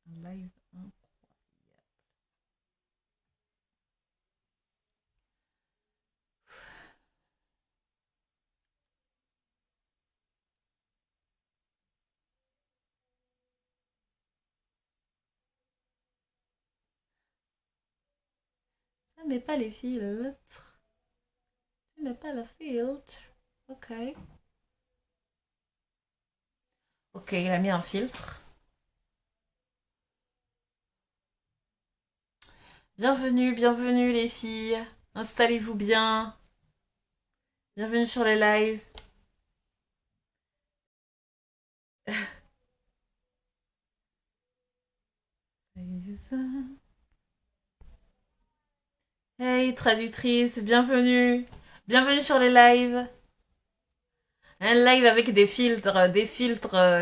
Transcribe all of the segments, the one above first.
Un live incroyable. Ça met pas les filtres. Ça met pas le filtre. Ok. Ok, il a mis un filtre. Bienvenue, bienvenue les filles. Installez-vous bien. Bienvenue sur les lives. Hey, traductrice, bienvenue. Bienvenue sur les lives. Un live avec des filtres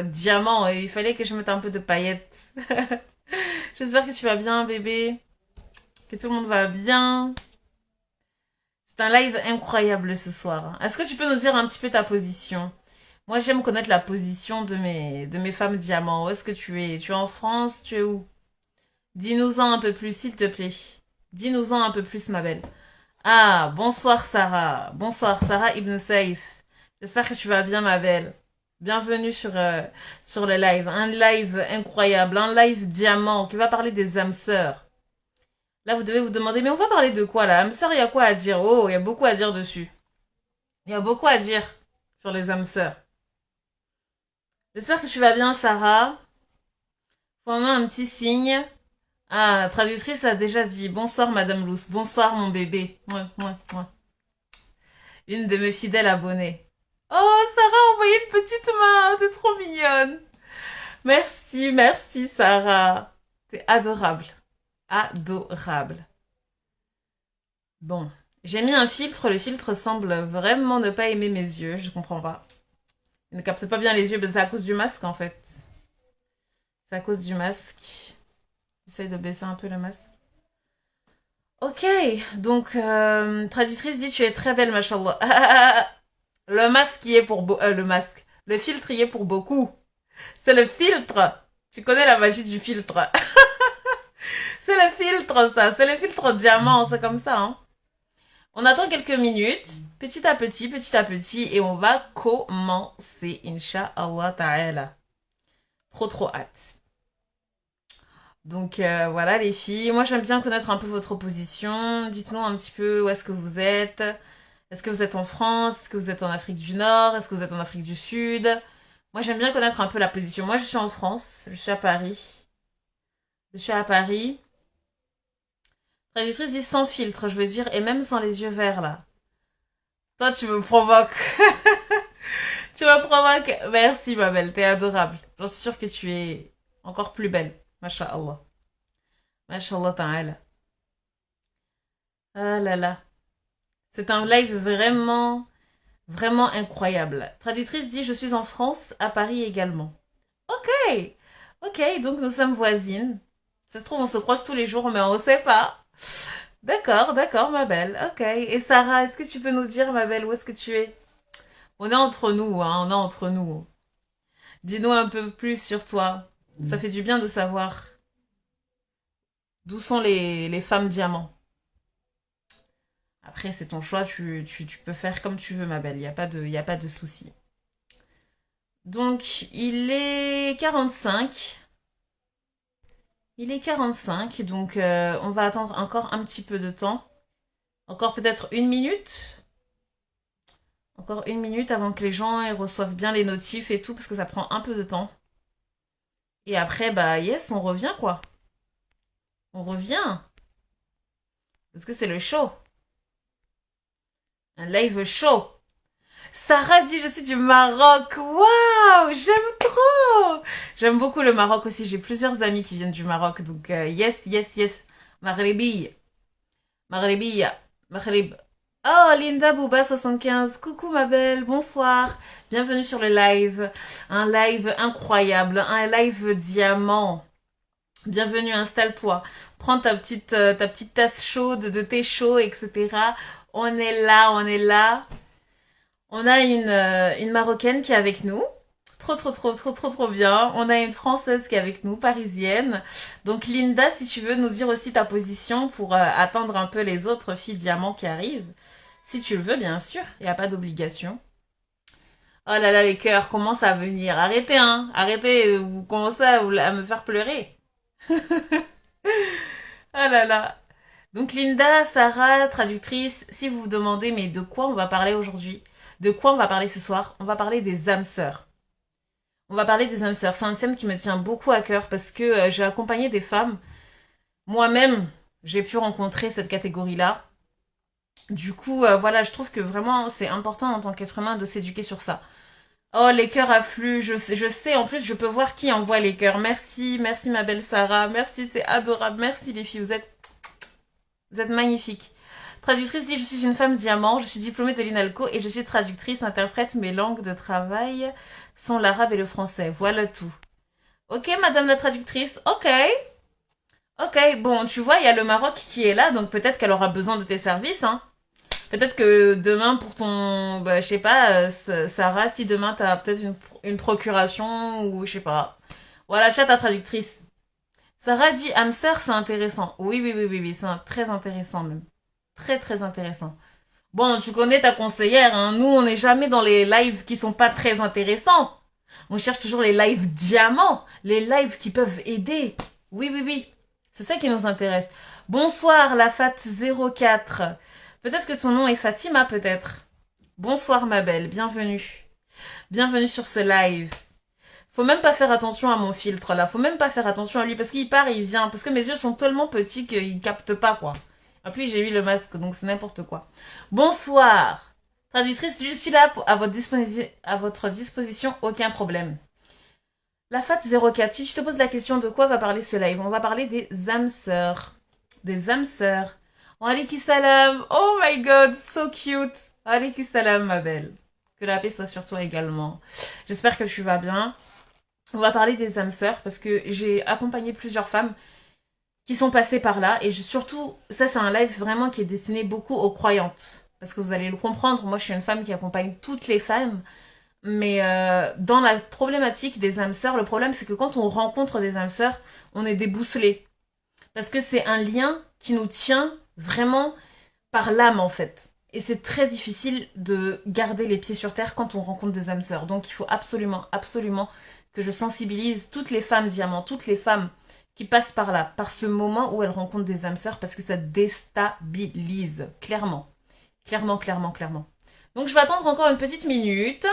diamants. Et il fallait que je mette un peu de paillettes. J'espère que tu vas bien, bébé. Que tout le monde va bien. C'est un live incroyable ce soir. Est-ce que tu peux nous dire un petit peu ta position? Moi, j'aime connaître la position de mes femmes diamants. Où est-ce que tu es? Tu es en France? Tu es où? Dis-nous-en un peu plus, s'il te plaît. Dis-nous-en un peu plus, ma belle. Ah, bonsoir Sarah. Bonsoir Sarah Ibn Saif. J'espère que tu vas bien, ma belle. Bienvenue sur le live. Un live incroyable, un live diamant qui va parler des âmes sœurs. Là, vous devez vous demander, mais on va parler de quoi là? Âmes sœurs, il y a quoi à dire? Oh, il y a beaucoup à dire dessus. Il y a beaucoup à dire sur les âmes sœurs. J'espère que tu vas bien, Sarah. Fais-moi un petit signe. Ah, la traductrice a déjà dit bonsoir, Madame Luce. Bonsoir, mon bébé. Ouais, ouais, ouais. Une de mes fidèles abonnées. Oh, Sarah a envoyé une petite main. T'es trop mignonne. Merci, merci, Sarah. T'es adorable. Adorable. Bon. J'ai mis un filtre. Le filtre semble vraiment ne pas aimer mes yeux. Je comprends pas. Il ne capte pas bien les yeux, mais c'est à cause du masque, en fait. C'est à cause du masque. J'essaye de baisser un peu le masque. Ok, donc traductrice dit tu es très belle, machallah. Le masque y est pour le masque. Le filtre y est pour beaucoup. C'est le filtre. Tu connais la magie du filtre. C'est le filtre, ça. C'est le filtre diamant. C'est comme ça. Hein. On attend quelques minutes, petit à petit, et on va commencer, Inch'Allah ta'ala. Trop, trop hâte. Donc voilà les filles, moi j'aime bien connaître un peu votre position. Dites-nous un petit peu où est-ce que vous êtes. Est-ce que vous êtes en France? Est-ce que vous êtes en Afrique du Nord? Est-ce que vous êtes en Afrique du Sud? Moi j'aime bien connaître un peu la position. Moi je suis en France, je suis à Paris. Je suis à Paris. Traductrice dit sans filtre, je veux dire, et même sans les yeux verts là. Toi tu me provoques. Tu me provoques. Merci ma belle, t'es adorable. J'en suis sûre que tu es encore plus belle. Masha'Allah. Masha'Allah ta'ala. Ah là là. C'est un live vraiment, vraiment incroyable. Traductrice dit, je suis en France, à Paris également. Ok, ok, donc nous sommes voisines. Ça se trouve, on se croise tous les jours, mais on ne sait pas. D'accord, d'accord, ma belle. Ok. Et Sarah, est-ce que tu peux nous dire, ma belle, où est-ce que tu es? On est entre nous, hein, on est entre nous. Dis-nous un peu plus sur toi. Ça fait du bien de savoir d'où sont les femmes diamants. Après, c'est ton choix, tu peux faire comme tu veux, ma belle. Y a pas de souci. Donc, il est 45. Il est 45, donc on va attendre encore un petit peu de temps. Encore peut-être une minute. Encore une minute avant que les gens ils reçoivent bien les notifs et tout, parce que ça prend un peu de temps. Et après, bah yes, on revient quoi. On revient. Parce que c'est le show. Un live show. Sarah dit je suis du Maroc. Waouh, j'aime trop. J'aime beaucoup le Maroc aussi. J'ai plusieurs amis qui viennent du Maroc. Donc yes, yes, yes. Maghribi. Maghribi. Maghrib. Oh, Linda Bouba 75. Coucou ma belle, bonsoir. Bienvenue sur le live. Un live incroyable, un live diamant. Bienvenue, installe-toi. Prends ta petite tasse chaude de thé chaud, etc. On est là, on est là. On a une Marocaine qui est avec nous. Trop, trop, trop, trop, trop, trop bien. On a une Française qui est avec nous, parisienne. Donc Linda, si tu veux nous dire aussi ta position pour attendre un peu les autres filles diamants qui arrivent. Si tu le veux, bien sûr. Il n'y a pas d'obligation. Oh là là, les cœurs commencent à venir. Arrêtez, hein. Arrêtez, vous commencez à me faire pleurer. Oh là là. Donc Linda, Sarah, traductrice, si vous vous demandez mais de quoi on va parler aujourd'hui, de quoi on va parler ce soir, on va parler des âmes sœurs. On va parler des âmes sœurs. C'est un thème qui me tient beaucoup à cœur parce que j'ai accompagné des femmes. Moi-même, j'ai pu rencontrer cette catégorie-là. Du coup, voilà, je trouve que vraiment c'est important en tant qu'être humain de s'éduquer sur ça. Oh, les cœurs affluent, je sais, en plus je peux voir qui envoie les cœurs. Merci, merci ma belle Sarah, merci, c'est adorable, merci les filles, vous êtes magnifiques. Traductrice dit, je suis une femme diamant, je suis diplômée de l'INALCO et je suis traductrice, interprète, mes langues de travail sont l'arabe et le français, voilà tout. Ok, madame la traductrice, ok. Ok, bon, tu vois, il y a le Maroc qui est là, donc peut-être qu'elle aura besoin de tes services, hein. Peut-être que demain pour ton, bah, je sais pas, Sarah, si demain t'as peut-être une procuration ou je sais pas. Voilà, tu as ta traductrice. Sarah dit hamster, c'est intéressant. Oui, oui, oui, oui, oui, c'est très intéressant même. Très, très intéressant. Bon, tu connais ta conseillère, hein. Nous, on n'est jamais dans les lives qui sont pas très intéressants. On cherche toujours les lives diamants, les lives qui peuvent aider. Oui, oui, oui. C'est ça qui nous intéresse. Bonsoir, la Fat04. Peut-être que ton nom est Fatima, peut-être. Bonsoir, ma belle. Bienvenue. Bienvenue sur ce live. Faut même pas faire attention à mon filtre, là. Faut même pas faire attention à lui, parce qu'il part et il vient. Parce que mes yeux sont tellement petits qu'ils captent pas, quoi. Et puis, j'ai mis le masque, donc c'est n'importe quoi. Bonsoir. Traductrice, je suis là à votre disposition, aucun problème. La Fat04, si je te pose la question de quoi va parler ce live, on va parler des âmes sœurs. Des âmes sœurs. Alaykoum salam. Oh my god, so cute. Alaykoum salam, ma belle. Que la paix soit sur toi également. J'espère que tu vas bien. On va parler des âmes sœurs parce que j'ai accompagné plusieurs femmes qui sont passées par là. Et surtout, ça c'est un live vraiment qui est destiné beaucoup aux croyantes. Parce que vous allez le comprendre, moi je suis une femme qui accompagne toutes les femmes. Mais dans la problématique des âmes sœurs, le problème c'est que quand on rencontre des âmes sœurs, on est déboussolé. Parce que c'est un lien qui nous tient vraiment par l'âme en fait. Et c'est très difficile de garder les pieds sur terre quand on rencontre des âmes sœurs. Donc il faut absolument, absolument que je sensibilise toutes les femmes diamants, toutes les femmes qui passent par là, par ce moment où elles rencontrent des âmes sœurs, parce que ça déstabilise, clairement. Clairement, clairement, clairement. Donc je vais attendre encore une petite minute.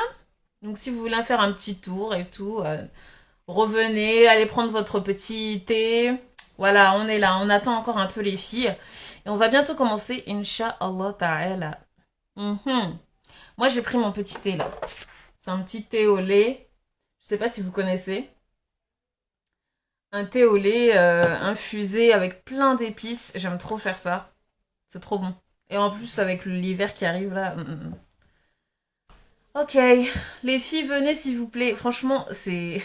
Donc si vous voulez faire un petit tour et tout, revenez, allez prendre votre petit thé. Voilà, on est là, on attend encore un peu les filles. Et on va bientôt commencer, Inch'Allah Ta'ala. Moi, j'ai pris mon petit thé là. C'est un petit thé au lait. Je sais pas si vous connaissez. Un thé au lait infusé avec plein d'épices. J'aime trop faire ça. C'est trop bon. Et en plus, avec l'hiver qui arrive là. Ok, les filles, venez s'il vous plaît. Franchement, c'est...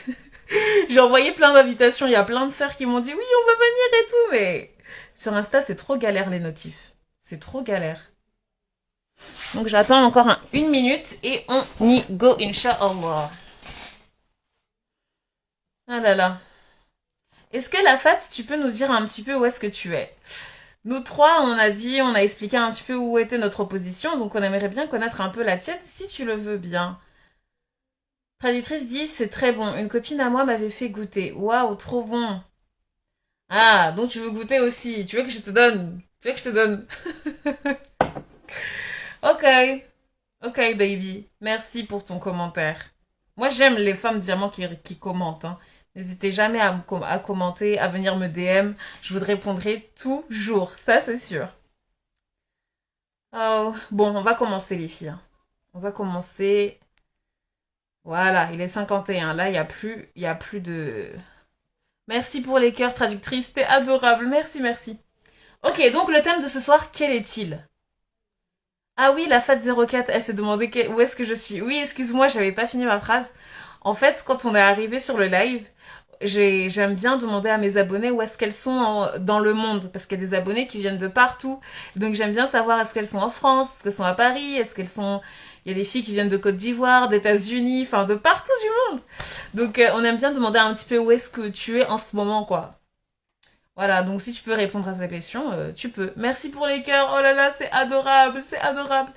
J'ai envoyé plein d'invitations. Il y a plein de sœurs qui m'ont dit oui, on va venir et tout. Mais sur Insta, c'est trop galère les notifs. C'est trop galère. Donc j'attends encore une minute et on y go, Inch'Allah. Ah là là. Est-ce que la Fat, tu peux nous dire un petit peu où est-ce que tu es? Nous trois, on a expliqué un petit peu où était notre position, donc on aimerait bien connaître un peu la tienne, si tu le veux bien. Traductrice dit, c'est très bon. Une copine à moi m'avait fait goûter. Waouh, trop bon. Ah, donc tu veux goûter aussi. Tu veux que je te donne? Tu veux que je te donne? Ok. Ok, baby. Merci pour ton commentaire. Moi, j'aime les femmes diamants qui commentent, hein. N'hésitez jamais à commenter, à venir me DM. Je vous répondrai toujours. Ça, c'est sûr. Oh, bon, on va commencer, les filles, hein. On va commencer. Voilà, il est 51. Là, il y a plus de... Merci pour les cœurs, traductrice. T'es adorable. Merci, merci. Ok, donc le thème de ce soir, quel est-il? Ah oui, la Fat04, elle s'est demandé où est-ce que je suis. Oui, excuse-moi, j'avais pas fini ma phrase. En fait, quand on est arrivé sur le live, j'aime bien demander à mes abonnés où est-ce qu'elles sont dans le monde. Parce qu'il y a des abonnés qui viennent de partout. Donc j'aime bien savoir est-ce qu'elles sont en France, est-ce qu'elles sont à Paris, est-ce qu'elles sont Il y a des filles qui viennent de Côte d'Ivoire, d'États-Unis, enfin de partout du monde. Donc on aime bien demander un petit peu où est-ce que tu es en ce moment, quoi. Voilà, donc si tu peux répondre à cette question, tu peux. Merci pour les cœurs. Oh là là, c'est adorable, c'est adorable.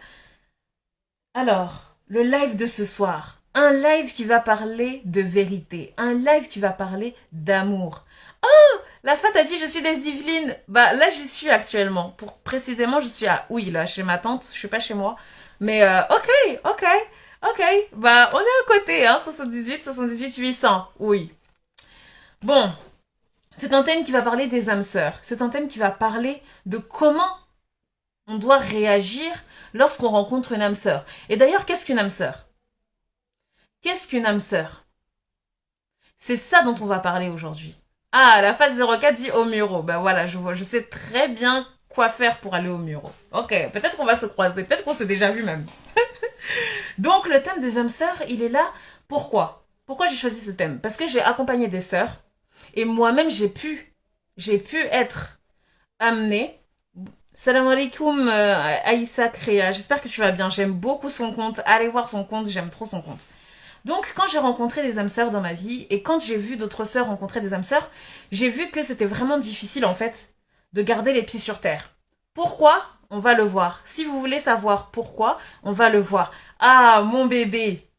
Alors, le live de ce soir. Un live qui va parler de vérité. Un live qui va parler d'amour. La fat a dit je suis des Yvelines. Bah là j'y suis actuellement. Pour précisément je suis à oui là chez ma tante. Je suis pas chez moi. Mais ok. Bah on est à côté hein. 78 800. Oui. Bon. C'est un thème qui va parler des âmes sœurs. C'est un thème qui va parler de comment on doit réagir lorsqu'on rencontre une âme sœur. Et d'ailleurs qu'est-ce qu'une âme sœur? Qu'est-ce qu'une âme sœur? C'est ça dont on va parler aujourd'hui. Ah, la phase 04 dit au Muro. Ben voilà, je sais très bien quoi faire pour aller au Muro. Ok, peut-être qu'on va se croiser, peut-être qu'on s'est déjà vu même. Donc le thème des âmes sœurs, il est là. Pourquoi? Pourquoi j'ai choisi ce thème? Parce que j'ai accompagné des sœurs et moi-même j'ai pu être amenée. Salam alaikum Aïssa Créa, j'espère que tu vas bien. J'aime beaucoup son compte. Allez voir son compte, j'aime trop son compte. Donc, quand j'ai rencontré des âmes sœurs dans ma vie, et quand j'ai vu d'autres sœurs rencontrer des âmes sœurs, j'ai vu que c'était vraiment difficile, en fait, de garder les pieds sur terre. Pourquoi? On va le voir. Si vous voulez savoir pourquoi, on va le voir. Ah, mon bébé.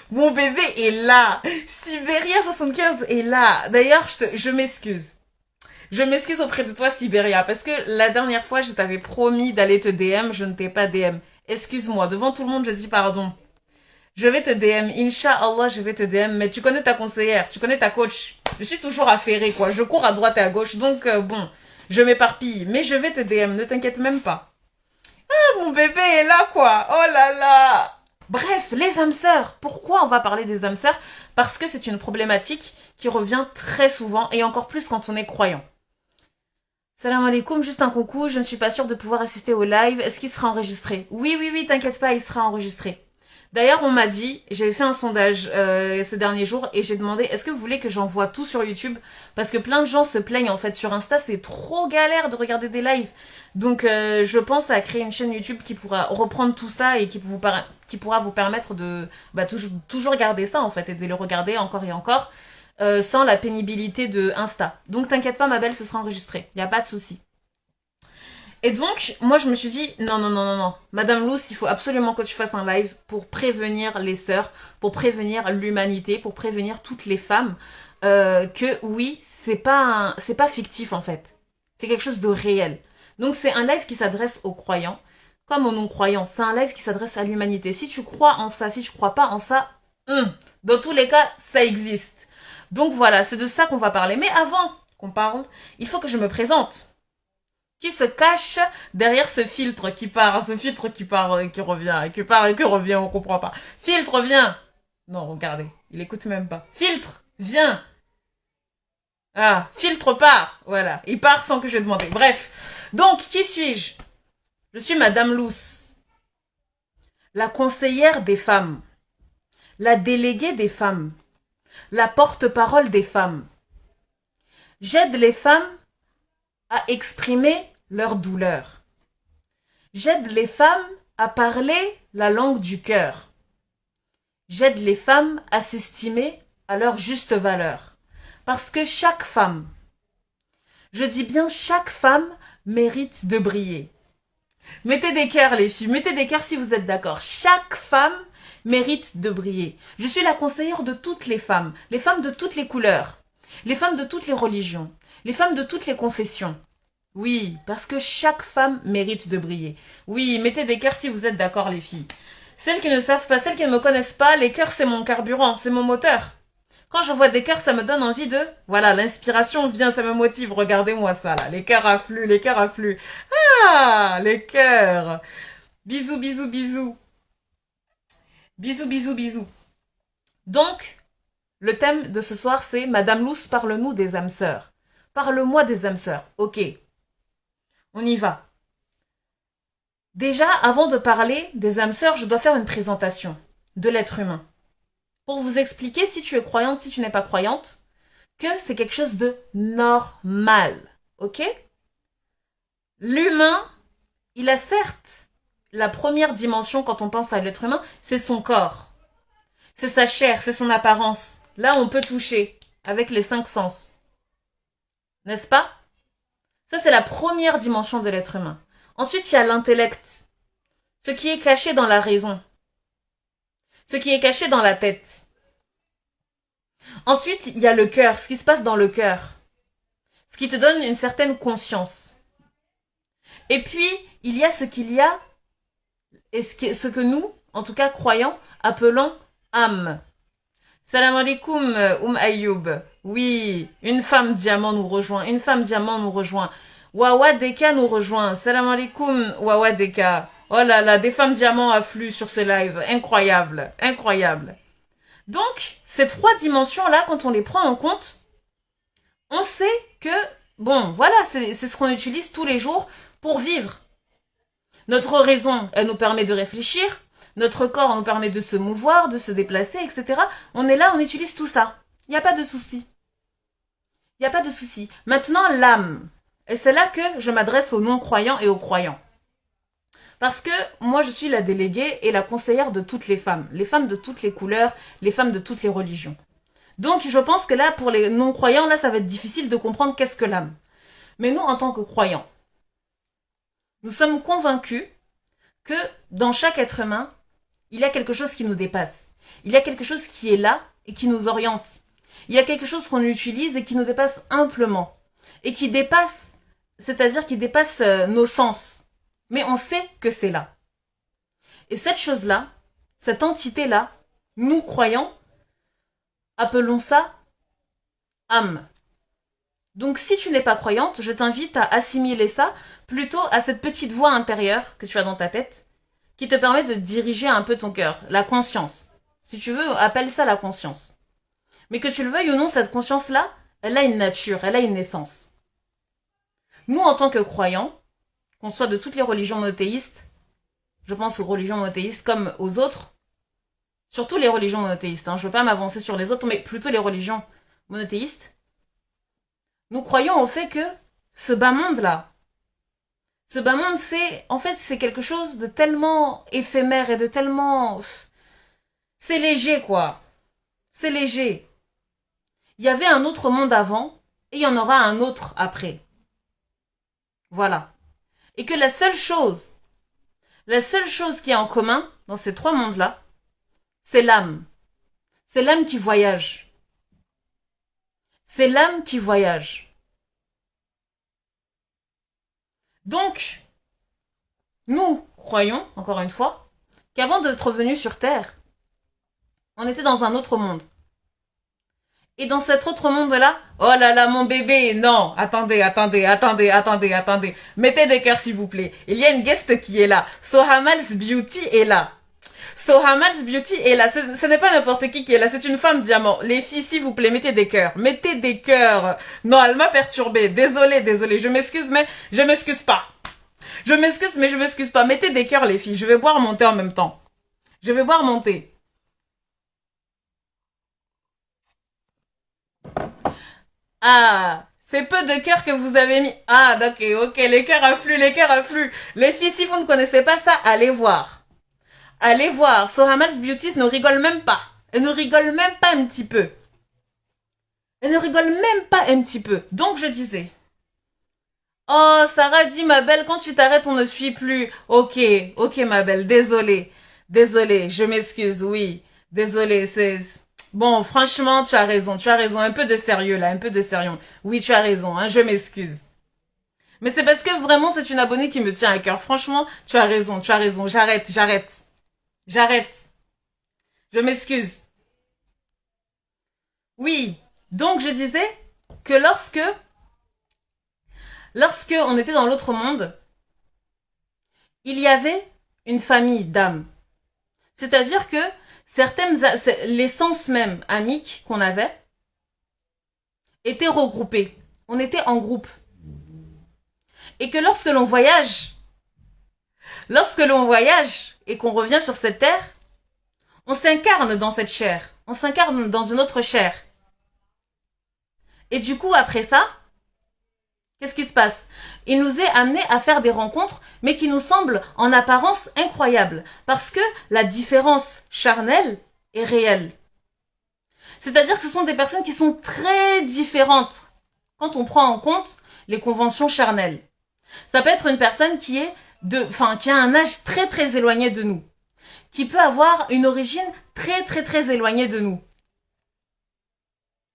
Mon bébé est là. Sibéria 75 est là. D'ailleurs, je m'excuse. Je m'excuse auprès de toi, Sibéria, parce que la dernière fois, je t'avais promis d'aller te DM, je ne t'ai pas DM. Excuse-moi, devant tout le monde, je dis pardon. Je vais te DM, Inch'Allah, je vais te DM, mais tu connais ta conseillère, tu connais ta coach. Je suis toujours affairée, quoi. Je cours à droite et à gauche, donc bon, je m'éparpille. Mais je vais te DM, ne t'inquiète même pas. Ah, mon bébé est là, quoi. Oh là là. Bref, les âmes sœurs. Pourquoi on va parler des âmes sœurs? Parce que c'est une problématique qui revient très souvent, et encore plus quand on est croyant. Salam alaikum, juste un coucou, je ne suis pas sûre de pouvoir assister au live. Est-ce qu'il sera enregistré? Oui, t'inquiète pas, il sera enregistré. D'ailleurs, on m'a dit, j'avais fait un sondage ces derniers jours et j'ai demandé est-ce que vous voulez que j'envoie tout sur YouTube? Parce que plein de gens se plaignent en fait sur Insta, c'est trop galère de regarder des lives. Donc je pense à créer une chaîne YouTube qui pourra reprendre tout ça et qui pourra vous permettre de toujours garder ça en fait et de le regarder encore et encore sans la pénibilité de Insta. Donc t'inquiète pas ma belle, ce sera enregistré, il n'y a pas de souci. Et donc, moi, je me suis dit, non. Madame Luce, il faut absolument que tu fasses un live pour prévenir les sœurs, pour prévenir l'humanité, pour prévenir toutes les femmes que oui, c'est pas fictif en fait. C'est quelque chose de réel. Donc, c'est un live qui s'adresse aux croyants comme aux non-croyants. C'est un live qui s'adresse à l'humanité. Si tu crois en ça, si tu crois pas en ça, dans tous les cas, ça existe. Donc voilà, c'est de ça qu'on va parler. Mais avant qu'on parle, il faut que je me présente. Qui se cache derrière ce filtre qui part, qui revient, on comprend pas. Filtre, viens. Non, regardez, il écoute même pas. Filtre, viens. Ah, filtre part. Voilà, il part sans que je demande. Bref, donc, qui suis-je? Je suis Madame Luce, la conseillère des femmes, la déléguée des femmes, la porte-parole des femmes. J'aide les femmes à exprimer leur douleur. J'aide les femmes à parler la langue du cœur. J'aide les femmes à s'estimer à leur juste valeur. Parce que chaque femme, je dis bien chaque femme, mérite de briller. Mettez des cœurs les filles, mettez des cœurs si vous êtes d'accord. Chaque femme mérite de briller. Je suis la conseillère de toutes les femmes de toutes les couleurs, les femmes de toutes les religions, les femmes de toutes les confessions. Oui, parce que chaque femme mérite de briller. Oui, mettez des cœurs si vous êtes d'accord les filles. Celles qui ne savent pas, celles qui ne me connaissent pas, les cœurs c'est mon carburant, c'est mon moteur. Quand je vois des cœurs, ça me donne envie de... Voilà, l'inspiration vient, ça me motive. Regardez-moi ça là, les cœurs affluent, les cœurs affluent. Ah, les cœurs. Bisous, bisous, bisous. Bisous, bisous, bisous. Donc, le thème de ce soir c'est Madame Luce, parle-nous des âmes sœurs. Parle-moi des âmes sœurs. Ok. On y va. Déjà, avant de parler des âmes sœurs, je dois faire une présentation de l'être humain. Pour vous expliquer, si tu es croyante, si tu n'es pas croyante, que c'est quelque chose de normal. Ok? L'humain, il a certes la première dimension quand on pense à l'être humain, c'est son corps. C'est sa chair, c'est son apparence. Là, on peut toucher avec les 5 sens. N'est-ce pas? Ça, c'est la première dimension de l'être humain. Ensuite, il y a l'intellect. Ce qui est caché dans la raison. Ce qui est caché dans la tête. Ensuite, il y a le cœur, ce qui se passe dans le cœur. Ce qui te donne une certaine conscience. Et puis, il y a ce qu'il y a, et ce que nous, en tout cas croyants, appelons âme. Salam alaikum, Ayoub. Oui, une femme diamant nous rejoint, une femme diamant nous rejoint. Wawa Deka nous rejoint. Salam alaikum, Wawa Deka. Oh là là, des femmes diamants affluent sur ce live. Incroyable, incroyable. Donc, ces 3 dimensions-là, quand on les prend en compte, on sait que, bon, voilà, c'est ce qu'on utilise tous les jours pour vivre. Notre raison, elle nous permet de réfléchir. Notre corps nous permet de se mouvoir, de se déplacer, etc. On est là, on utilise tout ça. Il n'y a pas de souci. Il n'y a pas de souci. Maintenant, l'âme. Et c'est là que je m'adresse aux non-croyants et aux croyants. Parce que moi, je suis la déléguée et la conseillère de toutes les femmes de toutes les couleurs, les femmes de toutes les religions. Donc, je pense que là, pour les non-croyants, là, ça va être difficile de comprendre qu'est-ce que l'âme. Mais nous, en tant que croyants, nous sommes convaincus que dans chaque être humain, il y a quelque chose qui nous dépasse. Il y a quelque chose qui est là et qui nous oriente. Il y a quelque chose qu'on utilise et qui nous dépasse amplement. Et qui dépasse, c'est-à-dire qui dépasse nos sens. Mais on sait que c'est là. Et cette chose-là, cette entité-là, nous croyons, appelons ça âme. Donc si tu n'es pas croyante, je t'invite à assimiler ça plutôt à cette petite voix intérieure que tu as dans ta tête, qui te permet de diriger un peu ton cœur, la conscience. Si tu veux, appelle ça la conscience. Mais que tu le veuilles ou non, cette conscience-là, elle a une nature, elle a une essence. Nous, en tant que croyants, qu'on soit de toutes les religions monothéistes, je pense aux religions monothéistes comme aux autres, surtout les religions monothéistes, je ne veux pas m'avancer sur les autres, mais plutôt les religions monothéistes, nous croyons au fait que ce bas monde-là, ce bas monde, c'est quelque chose de tellement éphémère et de tellement... C'est léger, quoi. C'est léger. Il y avait un autre monde avant, et il y en aura un autre après. Voilà. Et que la seule chose qui est en commun dans ces 3 mondes-là, c'est l'âme. C'est l'âme qui voyage. C'est l'âme qui voyage. Donc, nous croyons, encore une fois, qu'avant d'être venus sur Terre, on était dans un autre monde. Et dans cet autre monde-là, oh là là, mon bébé, non, attendez. Mettez des cœurs, s'il vous plaît. Il y a une guest qui est là. Sohamal's Beauty est là. Sohamal's Beauty est là. Ce n'est pas n'importe qui est là, c'est une femme diamant. Les filles, s'il vous plaît, mettez des cœurs. Mettez des cœurs. Non, elle m'a perturbée. Désolée. Je m'excuse, mais je m'excuse pas. Je m'excuse, mais je m'excuse pas. Mettez des cœurs, les filles. Je vais boire mon thé en même temps. Je vais boire mon thé. Ah, c'est peu de cœurs que vous avez mis. Ah, ok, les cœurs affluent. Les filles, si vous ne connaissez pas ça, allez voir. Allez voir, Sohamal's Beauty ne rigole même pas. Elle ne rigole même pas un petit peu. Elle ne rigole même pas un petit peu. Donc je disais. Oh, Sarah dit, ma belle, quand tu t'arrêtes, on ne suit plus. Ok, ma belle, désolée, je m'excuse, oui. Désolée, c'est... Bon, franchement, tu as raison, un peu de sérieux là, un peu de sérieux. Oui, tu as raison, je m'excuse. Mais c'est parce que vraiment, c'est une abonnée qui me tient à cœur. Franchement, tu as raison, j'arrête. Je m'excuse. Oui, donc je disais que lorsque on était dans l'autre monde, il y avait une famille d'âmes. C'est-à-dire que l'essence même amique qu'on avait était regroupée. On était en groupe. Et que lorsque l'on voyage et qu'on revient sur cette terre, on s'incarne dans cette chair. On s'incarne dans une autre chair. Et du coup, après ça, Qu'est-ce qui se passe? Il nous est amené à faire des rencontres, mais qui nous semblent en apparence incroyables, parce que la différence charnelle est réelle. C'est-à-dire que ce sont des personnes qui sont très différentes quand on prend en compte les conventions charnelles. Ça peut être une personne qui est qui a un âge très très éloigné de nous, qui peut avoir une origine très très très éloignée de nous.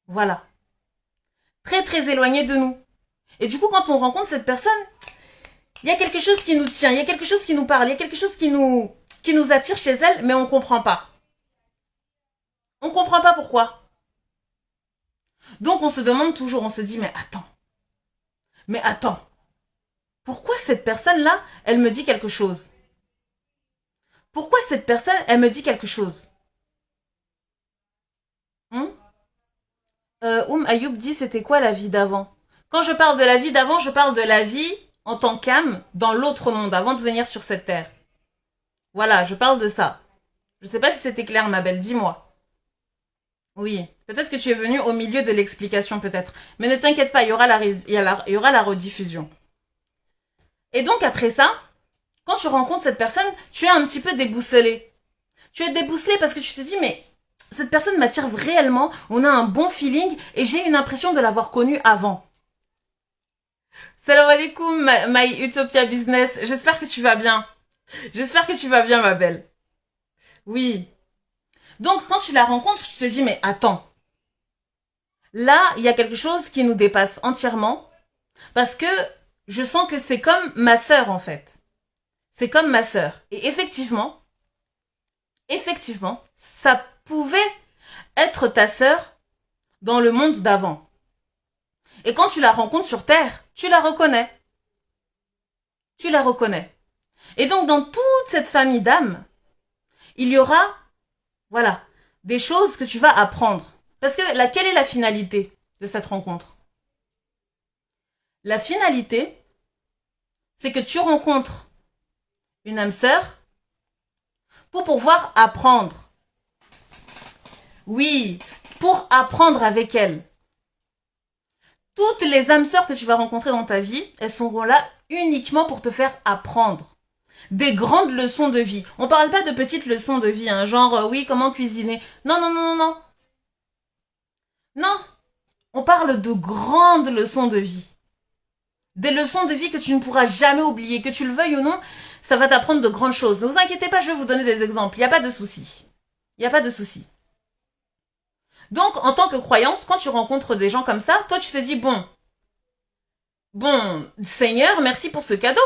Voilà. Très très éloignée de nous. Et du coup, quand on rencontre cette personne, il y a quelque chose qui nous tient, il y a quelque chose qui nous parle, il y a quelque chose qui nous attire chez elle, mais on comprend pas. On comprend pas pourquoi. Donc on se demande toujours, on se dit, mais attends, pourquoi cette personne-là, elle me dit quelque chose? Pourquoi cette personne, elle me dit quelque chose? Ayoub dit, c'était quoi la vie d'avant? Quand je parle de la vie d'avant, je parle de la vie en tant qu'âme dans l'autre monde, avant de venir sur cette terre. Voilà, je parle de ça. Je sais pas si c'était clair, ma belle, dis-moi. Oui, peut-être que tu es venu au milieu de l'explication, peut-être. Mais ne t'inquiète pas, il y aura la rediffusion. Et donc, après ça, quand tu rencontres cette personne, tu es un petit peu déboussolé. Tu es déboussolé parce que tu te dis, mais cette personne m'attire réellement, on a un bon feeling et j'ai une impression de l'avoir connue avant. Salam alaikum, my Utopia Business. J'espère que tu vas bien. J'espère que tu vas bien, ma belle. Oui. Donc, quand tu la rencontres, tu te dis, mais attends. Là, il y a quelque chose qui nous dépasse entièrement. Parce que je sens que c'est comme ma sœur, en fait. C'est comme ma sœur. Et effectivement, ça pouvait être ta sœur dans le monde d'avant. Et quand tu la rencontres sur Terre, tu la reconnais. Tu la reconnais. Et donc, dans toute cette famille d'âmes, il y aura, voilà, des choses que tu vas apprendre. Parce que quelle est la finalité de cette rencontre? La finalité, c'est que tu rencontres une âme sœur pour pouvoir apprendre. Oui, pour apprendre avec elle. Toutes les âmes sœurs que tu vas rencontrer dans ta vie, elles seront là uniquement pour te faire apprendre. Des grandes leçons de vie. On parle pas de petites leçons de vie, hein, genre oui, comment cuisiner. Non, non, non, non, non. Non. On parle de grandes leçons de vie. Des leçons de vie que tu ne pourras jamais oublier, que tu le veuilles ou non, ça va t'apprendre de grandes choses. Ne vous inquiétez pas, je vais vous donner des exemples. Il n'y a pas de souci. Il n'y a pas de souci. Donc, en tant que croyante, quand tu rencontres des gens comme ça, toi, tu te dis, bon, Seigneur, merci pour ce cadeau.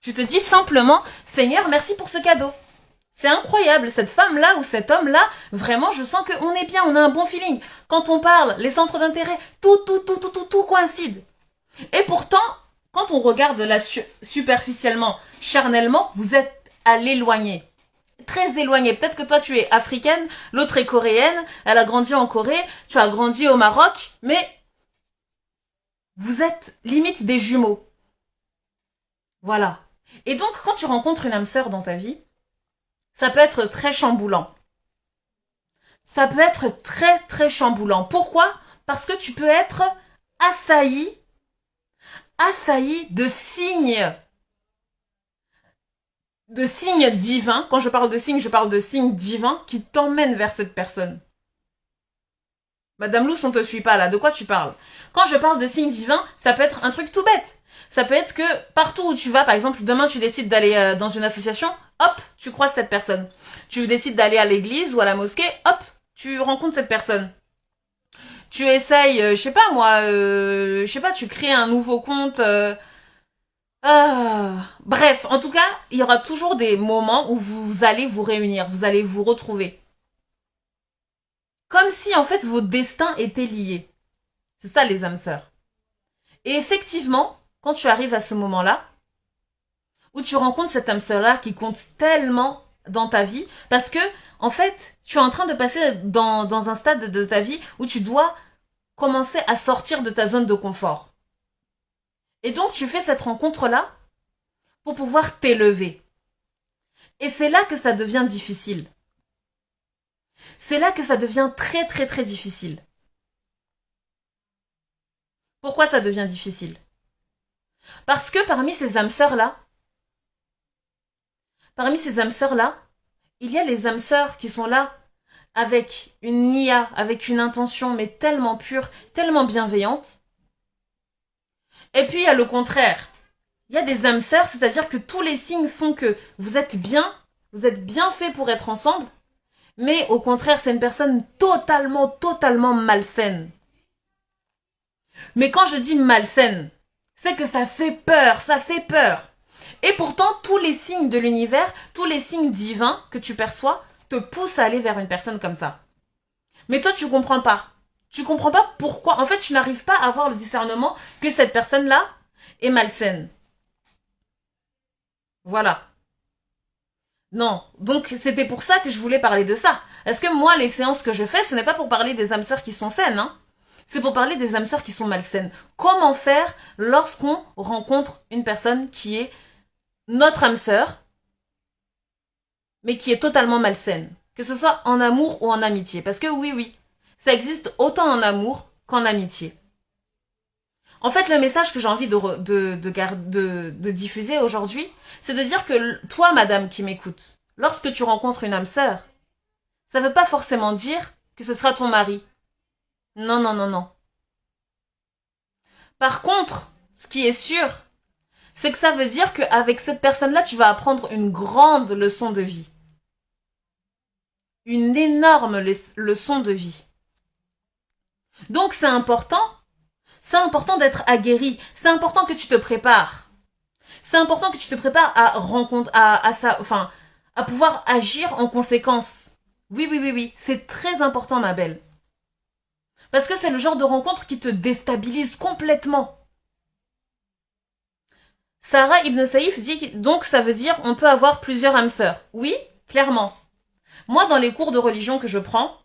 Tu te dis simplement, Seigneur, merci pour ce cadeau. C'est incroyable, cette femme-là ou cet homme-là, vraiment, je sens qu'on est bien, on a un bon feeling. Quand on parle, les centres d'intérêt, tout coïncide. Et pourtant, quand on regarde là superficiellement, charnellement, vous êtes à l'éloigné. Très éloigné. Peut-être que toi, tu es africaine, l'autre est coréenne, elle a grandi en Corée, tu as grandi au Maroc, mais vous êtes limite des jumeaux. Voilà. Et donc, quand tu rencontres une âme sœur dans ta vie, ça peut être très chamboulant. Ça peut être très, très chamboulant. Pourquoi? Parce que tu peux être assailli de signes divins. Quand je parle de signes, je parle de signes divins qui t'emmènent vers cette personne. Madame Lous, on te suit pas là. De quoi tu parles? Quand je parle de signes divins, ça peut être un truc tout bête. Ça peut être que partout où tu vas, par exemple, demain tu décides d'aller dans une association, hop, tu croises cette personne. Tu décides d'aller à l'église ou à la mosquée, hop, tu rencontres cette personne. Tu essayes, je sais pas moi, tu crées un nouveau compte. Bref, en tout cas, il y aura toujours des moments où vous allez vous réunir, vous allez vous retrouver. Comme si en fait vos destins étaient liés. C'est ça les âmes sœurs. Et effectivement, quand tu arrives à ce moment-là, où tu rencontres cette âme sœur-là qui compte tellement dans ta vie, parce que, en fait, tu es en train de passer dans un stade de ta vie où tu dois commencer à sortir de ta zone de confort. Et donc, tu fais cette rencontre-là pour pouvoir t'élever. Et c'est là que ça devient difficile. C'est là que ça devient très, très, très difficile. Pourquoi ça devient difficile? Parce que parmi ces âmes sœurs-là, il y a les âmes sœurs qui sont là avec une nia, avec une intention, mais tellement pure, tellement bienveillante. Et puis il y a le contraire. Il y a des âmes sœurs, c'est-à-dire que tous les signes font que vous êtes bien fait pour être ensemble, mais au contraire, c'est une personne totalement, totalement malsaine. Mais quand je dis malsaine, c'est que ça fait peur, ça fait peur. Et pourtant, tous les signes de l'univers, tous les signes divins que tu perçois, te poussent à aller vers une personne comme ça. Mais toi, tu comprends pas. Tu comprends pas pourquoi. En fait, tu n'arrives pas à avoir le discernement que cette personne-là est malsaine. Voilà. Non. Donc, c'était pour ça que je voulais parler de ça. Est-ce que moi, les séances que je fais, ce n'est pas pour parler des âmes sœurs qui sont saines, hein. C'est pour parler des âmes sœurs qui sont malsaines. Comment faire lorsqu'on rencontre une personne qui est notre âme sœur, mais qui est totalement malsaine. Que ce soit en amour ou en amitié. Parce que oui, oui, ça existe autant en amour qu'en amitié. En fait, le message que j'ai envie de diffuser aujourd'hui, c'est de dire que toi, madame qui m'écoute, lorsque tu rencontres une âme sœur, ça ne veut pas forcément dire que ce sera ton mari. Non, non, non, non. Par contre, ce qui est sûr, c'est que ça veut dire qu'avec cette personne-là, tu vas apprendre une grande leçon de vie. Une énorme leçon de vie. Donc c'est important d'être aguerri, c'est important que tu te prépares. C'est important que tu te prépares à pouvoir agir en conséquence. Oui, oui, oui, oui, c'est très important, ma belle. Parce que c'est le genre de rencontre qui te déstabilise complètement. Sarah Ibn Saïf dit donc ça veut dire on peut avoir plusieurs âmes sœurs. Oui, clairement. Moi, dans les cours de religion que je prends,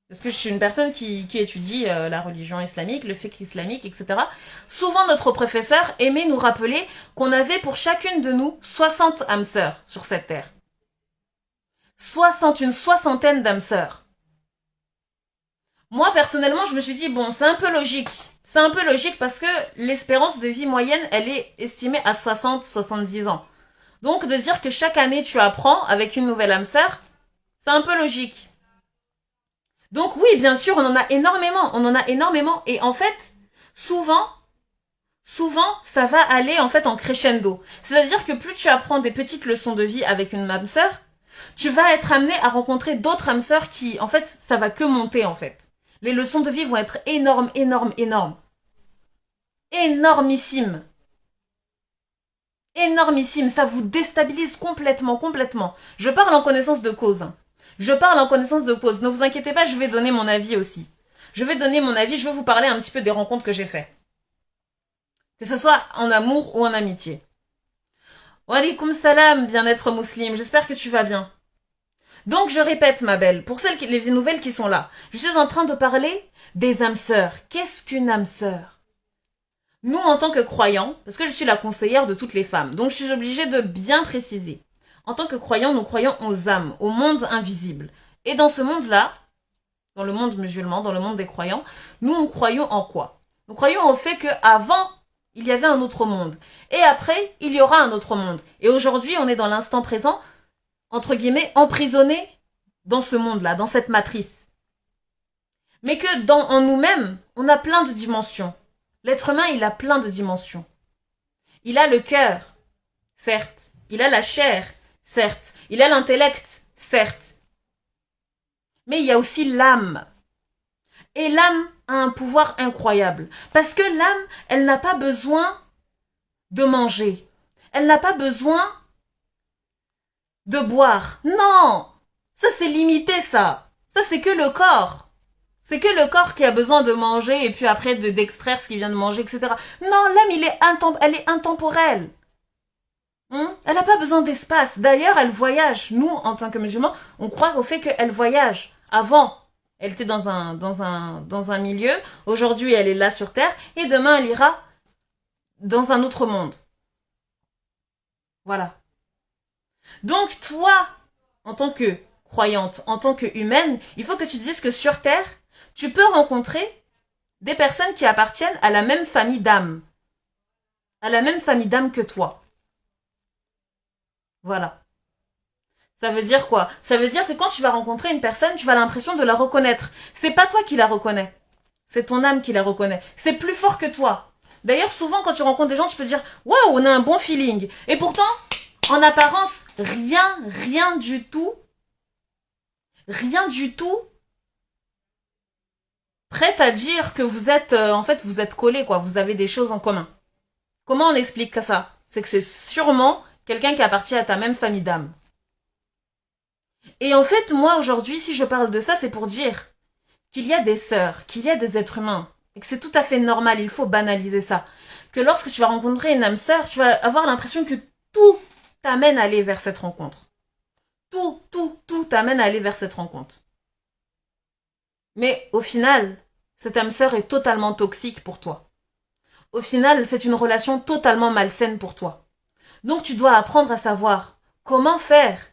parce que je suis une personne qui étudie la religion islamique, le fiqh islamique, etc., souvent notre professeur aimait nous rappeler qu'on avait pour chacune de nous 60 âmes sœurs sur cette terre. Une soixantaine d'âmes sœurs. Moi, personnellement, je me suis dit, bon, c'est un peu logique. C'est un peu logique parce que l'espérance de vie moyenne, elle est estimée à 60-70 ans. Donc, de dire que chaque année, tu apprends avec une nouvelle âme sœur, c'est un peu logique. Donc oui, bien sûr, on en a énormément. Et en fait, souvent, ça va aller en fait en crescendo. C'est-à-dire que plus tu apprends des petites leçons de vie avec une âme sœur, tu vas être amené à rencontrer d'autres âmes sœurs qui, en fait, ça va que monter en fait. Les leçons de vie vont être énormes. Énormissimes. Ça vous déstabilise complètement. Je parle en connaissance de cause. Ne vous inquiétez pas, je vais donner mon avis aussi. Je vais vous parler un petit peu des rencontres que j'ai faites. Que ce soit en amour ou en amitié. Wa alaykoum salam, bien-être musulman, j'espère que tu vas bien. Donc je répète ma belle, pour les nouvelles qui sont là, je suis en train de parler des âmes sœurs. Qu'est-ce qu'une âme sœur? Nous en tant que croyants, parce que je suis la conseillère de toutes les femmes, donc je suis obligée de bien préciser. En tant que croyants, nous croyons aux âmes, au monde invisible. Et dans ce monde-là, dans le monde musulman, dans le monde des croyants, nous croyons en quoi? Nous croyons au fait qu'avant, il y avait un autre monde. Et après, il y aura un autre monde. Et aujourd'hui, on est dans l'instant présent, entre guillemets, emprisonné dans ce monde-là, dans cette matrice. Mais que en nous-mêmes, on a plein de dimensions. L'être humain, il a plein de dimensions. Il a le cœur, certes. Il a la chair, certes. Il a l'intellect, certes. Mais il y a aussi l'âme. Et l'âme a un pouvoir incroyable. Parce que l'âme, elle n'a pas besoin de manger. Elle n'a pas besoin de boire. Non! Ça, c'est limité, ça. Ça, c'est que le corps. C'est que le corps qui a besoin de manger et puis après d'extraire ce qu'il vient de manger, etc. Non, l'âme, elle est intemporelle. Elle n'a pas besoin d'espace. D'ailleurs, elle voyage. Nous, en tant que musulmans, on croit au fait qu'elle voyage. Avant, elle était dans un milieu. Aujourd'hui, elle est là sur Terre. Et demain, elle ira dans un autre monde. Voilà. Donc, toi, en tant que croyante, en tant que humaine, il faut que tu te dises que sur Terre, tu peux rencontrer des personnes qui appartiennent à la même famille d'âmes. a la même famille d'âme que toi. Voilà. Ça veut dire quoi? Ça veut dire que quand tu vas rencontrer une personne, tu vas l'impression de la reconnaître. C'est pas toi qui la reconnais. C'est ton âme qui la reconnaît. C'est plus fort que toi. D'ailleurs, souvent, quand tu rencontres des gens, tu peux te dire, waouh, on a un bon feeling. Et pourtant, en apparence, rien du tout, rien du tout, prête à dire que vous êtes, en fait, vous êtes collés, quoi. Vous avez des choses en commun. Comment on explique ça? C'est que c'est sûrement quelqu'un qui appartient à ta même famille d'âme. Et en fait, moi, aujourd'hui, si je parle de ça, c'est pour dire qu'il y a des sœurs, qu'il y a des êtres humains, et que c'est tout à fait normal, il faut banaliser ça. Que lorsque tu vas rencontrer une âme sœur, tu vas avoir l'impression que tout t'amène à aller vers cette rencontre. Tout t'amène à aller vers cette rencontre. Mais au final, cette âme sœur est totalement toxique pour toi. Au final, c'est une relation totalement malsaine pour toi. Donc tu dois apprendre à savoir comment faire.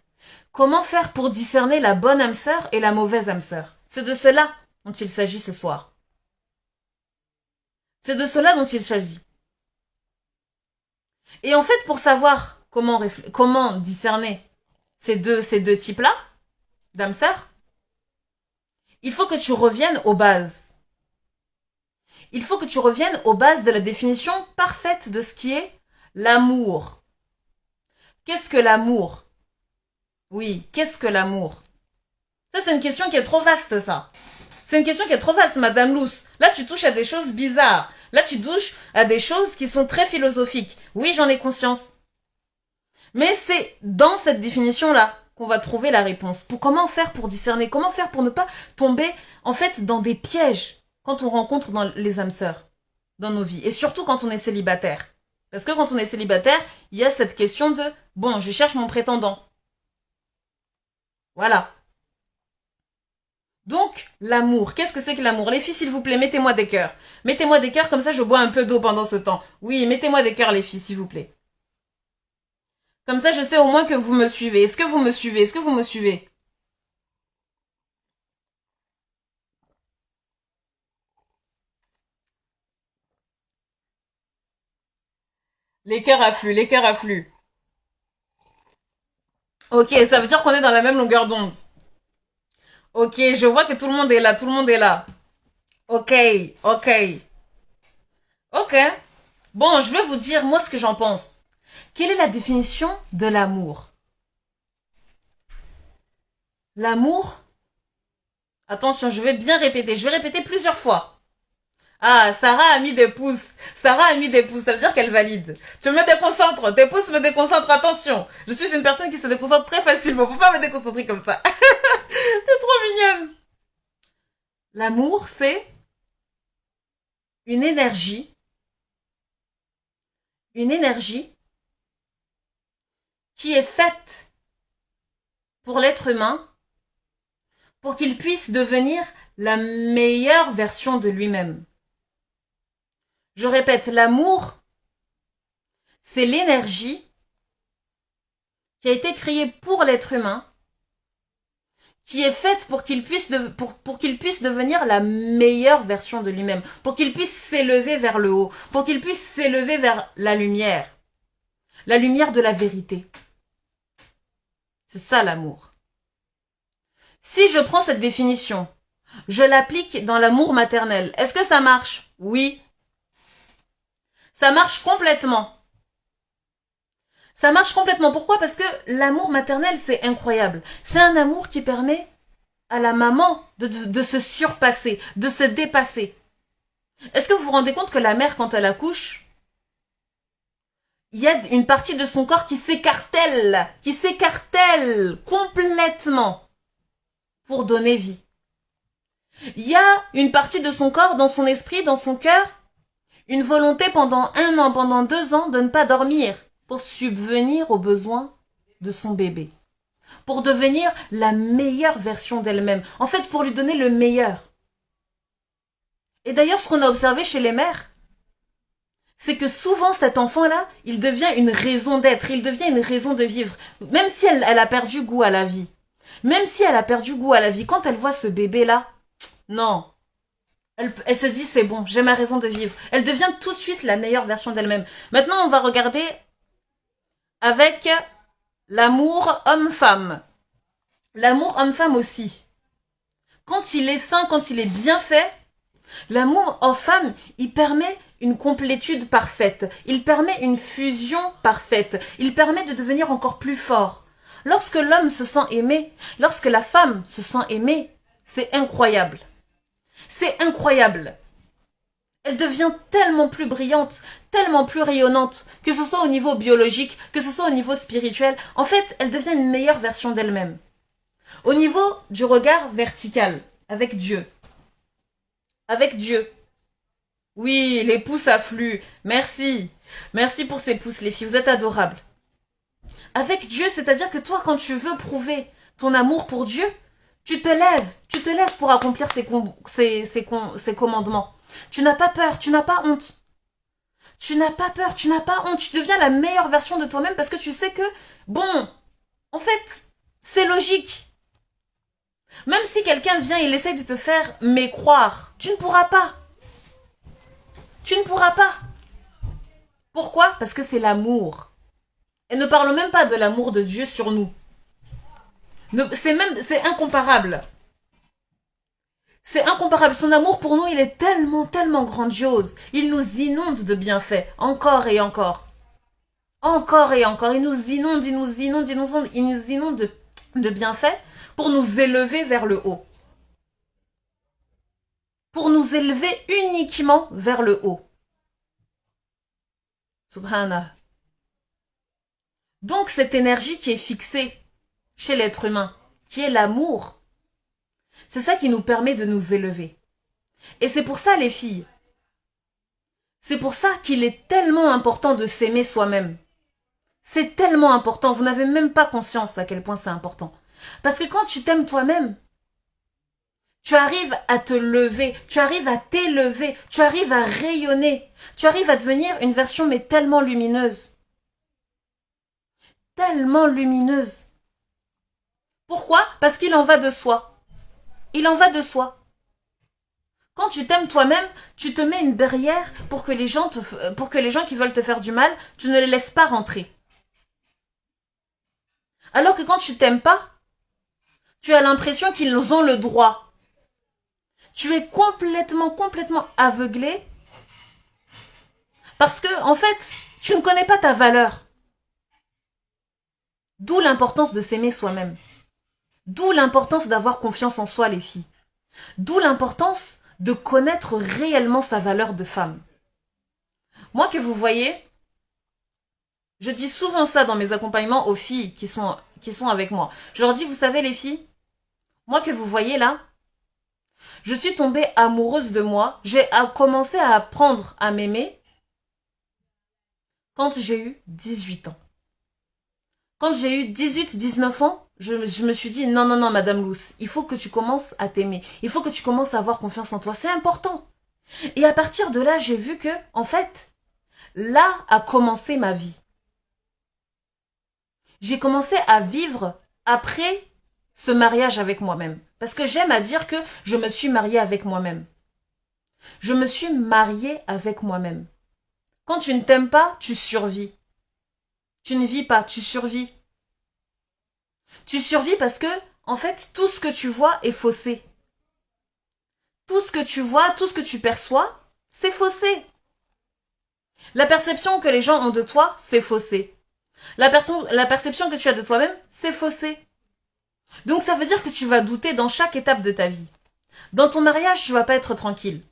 Comment faire pour discerner la bonne âme sœur et la mauvaise âme sœur. C'est de cela dont il s'agit ce soir. C'est de cela dont il s'agit. Et en fait, pour savoir comment discerner ces deux types-là d'âme sœur, il faut que tu reviennes aux bases. Il faut que tu reviennes aux bases de la définition parfaite de ce qui est l'amour. Qu'est-ce que l'amour? Oui, qu'est-ce que l'amour? Ça, c'est une question qui est trop vaste, ça. C'est une question qui est trop vaste, Madame Luce. Là, tu touches à des choses bizarres. Là, tu touches à des choses qui sont très philosophiques. Oui, j'en ai conscience. Mais c'est dans cette définition-là qu'on va trouver la réponse. Pour comment faire pour discerner? Comment faire pour ne pas tomber, en fait, dans des pièges quand on rencontre dans les âmes sœurs dans nos vies. Et surtout quand on est célibataire. Parce que quand on est célibataire, il y a cette question de, bon, je cherche mon prétendant. Voilà. Donc, l'amour. Qu'est-ce que c'est que l'amour? Les filles, s'il vous plaît, mettez-moi des cœurs. Mettez-moi des cœurs, comme ça je bois un peu d'eau pendant ce temps. Oui, mettez-moi des cœurs, les filles, s'il vous plaît. Comme ça, je sais au moins que vous me suivez. Est-ce que vous me suivez? Est-ce que vous me suivez? Les cœurs affluent, les cœurs affluent. Ok, ça veut dire qu'on est dans la même longueur d'onde. Ok, je vois que tout le monde est là, tout le monde est là. Ok, ok, ok. Bon, je vais vous dire, moi, ce que j'en pense. Quelle est la définition de l'amour? L'amour, attention, je vais bien répéter, je vais répéter plusieurs fois. Ah, Sarah a mis des pouces. Sarah a mis des pouces, ça veut dire qu'elle valide. Tu me déconcentres, tes pouces me déconcentrent, attention. Je suis une personne qui se déconcentre très facilement, faut pas me déconcentrer comme ça. T'es trop mignonne. L'amour, c'est une énergie, une énergie qui est faite pour l'être humain pour qu'il puisse devenir la meilleure version de lui-même. Je répète, l'amour, c'est l'énergie qui a été créée pour l'être humain, qui est faite pour qu'il puisse, pour qu'il puisse devenir la meilleure version de lui-même, pour qu'il puisse s'élever vers le haut, pour qu'il puisse s'élever vers la lumière de la vérité. C'est ça l'amour. Si je prends cette définition, je l'applique dans l'amour maternel, est-ce que ça marche? Oui. Ça marche complètement. Ça marche complètement. Pourquoi? Parce que l'amour maternel, c'est incroyable. C'est un amour qui permet à la maman de se surpasser, de se dépasser. Est-ce que vous vous rendez compte que la mère, quand elle accouche, il y a une partie de son corps qui s'écartèle complètement pour donner vie. Il y a une partie de son corps, dans son esprit, dans son cœur, une volonté pendant 1 an, pendant 2 ans de ne pas dormir pour subvenir aux besoins de son bébé. Pour devenir la meilleure version d'elle-même. En fait, pour lui donner le meilleur. Et d'ailleurs, ce qu'on a observé chez les mères, c'est que souvent cet enfant-là, il devient une raison d'être, il devient une raison de vivre. Même si elle a perdu goût à la vie. Même si elle a perdu goût à la vie, quand elle voit ce bébé-là, non. Elle se dit, c'est bon, j'ai ma raison de vivre. Elle devient tout de suite la meilleure version d'elle-même. Maintenant, on va regarder avec l'amour homme-femme. L'amour homme-femme aussi. Quand il est sain, quand il est bien fait, l'amour homme-femme, il permet une complétude parfaite. Il permet une fusion parfaite. Il permet de devenir encore plus fort. Lorsque l'homme se sent aimé, lorsque la femme se sent aimée, c'est incroyable. C'est incroyable. Elle devient tellement plus brillante, tellement plus rayonnante, que ce soit au niveau biologique, que ce soit au niveau spirituel. En fait, elle devient une meilleure version d'elle-même. Au niveau du regard vertical, avec Dieu. Avec Dieu. Oui, les pouces affluent. Merci. Merci pour ces pouces, les filles. Vous êtes adorables. Avec Dieu, c'est-à-dire que toi, quand tu veux prouver ton amour pour Dieu, tu te lèves pour accomplir ses commandements. Tu n'as pas peur, tu n'as pas honte. Tu n'as pas peur, tu n'as pas honte. Tu deviens la meilleure version de toi-même parce que tu sais que, bon, en fait, c'est logique. Même si quelqu'un vient et il essaie de te faire mécroire, tu ne pourras pas. Tu ne pourras pas. Pourquoi? Parce que c'est l'amour. Et ne parlons même pas de l'amour de Dieu sur nous. C'est incomparable. C'est incomparable. Son amour pour nous, il est tellement, tellement grandiose. Il nous inonde de bienfaits, encore et encore. Encore et encore. Il nous inonde, il nous inonde, il nous inonde de bienfaits pour nous élever vers le haut. Pour nous élever uniquement vers le haut. Subhanallah. Donc cette énergie qui est fixée chez l'être humain, qui est l'amour, c'est ça qui nous permet de nous élever. Et c'est pour ça, les filles, c'est pour ça qu'il est tellement important de s'aimer soi-même. C'est tellement important, vous n'avez même pas conscience à quel point c'est important. Parce que quand tu t'aimes toi-même, tu arrives à te lever, tu arrives à t'élever, tu arrives à rayonner, tu arrives à devenir une version mais tellement lumineuse. Tellement lumineuse. Pourquoi? Parce qu'il en va de soi. Il en va de soi. Quand tu t'aimes toi-même, tu te mets une barrière pour que les gens qui veulent te faire du mal, tu ne les laisses pas rentrer. Alors que quand tu t'aimes pas, tu as l'impression qu'ils ont le droit. Tu es complètement aveuglé parce que, en fait, tu ne connais pas ta valeur. D'où l'importance de s'aimer soi-même. D'où l'importance d'avoir confiance en soi, les filles. D'où l'importance de connaître réellement sa valeur de femme. Moi que vous voyez, je dis souvent ça dans mes accompagnements aux filles qui sont avec moi. Je leur dis, vous savez les filles, moi que vous voyez là, je suis tombée amoureuse de moi. J'ai commencé à apprendre à m'aimer quand j'ai eu 18 ans. Quand j'ai eu 18-19 ans, je me suis dit, non, Madame Luce, il faut que tu commences à t'aimer. Il faut que tu commences à avoir confiance en toi. C'est important. Et à partir de là, j'ai vu que, en fait, là a commencé ma vie. J'ai commencé à vivre après ce mariage avec moi-même. Parce que j'aime à dire que je me suis mariée avec moi-même. Je me suis mariée avec moi-même. Quand tu ne t'aimes pas, tu survis. Tu ne vis pas, tu survis. Tu survis parce que, en fait, tout ce que tu vois est faussé. Tout ce que tu vois, tout ce que tu perçois, c'est faussé. La perception que les gens ont de toi, c'est faussé. La perception que tu as de toi-même, c'est faussé. Donc ça veut dire que tu vas douter dans chaque étape de ta vie. Dans ton mariage, tu vas pas être tranquille.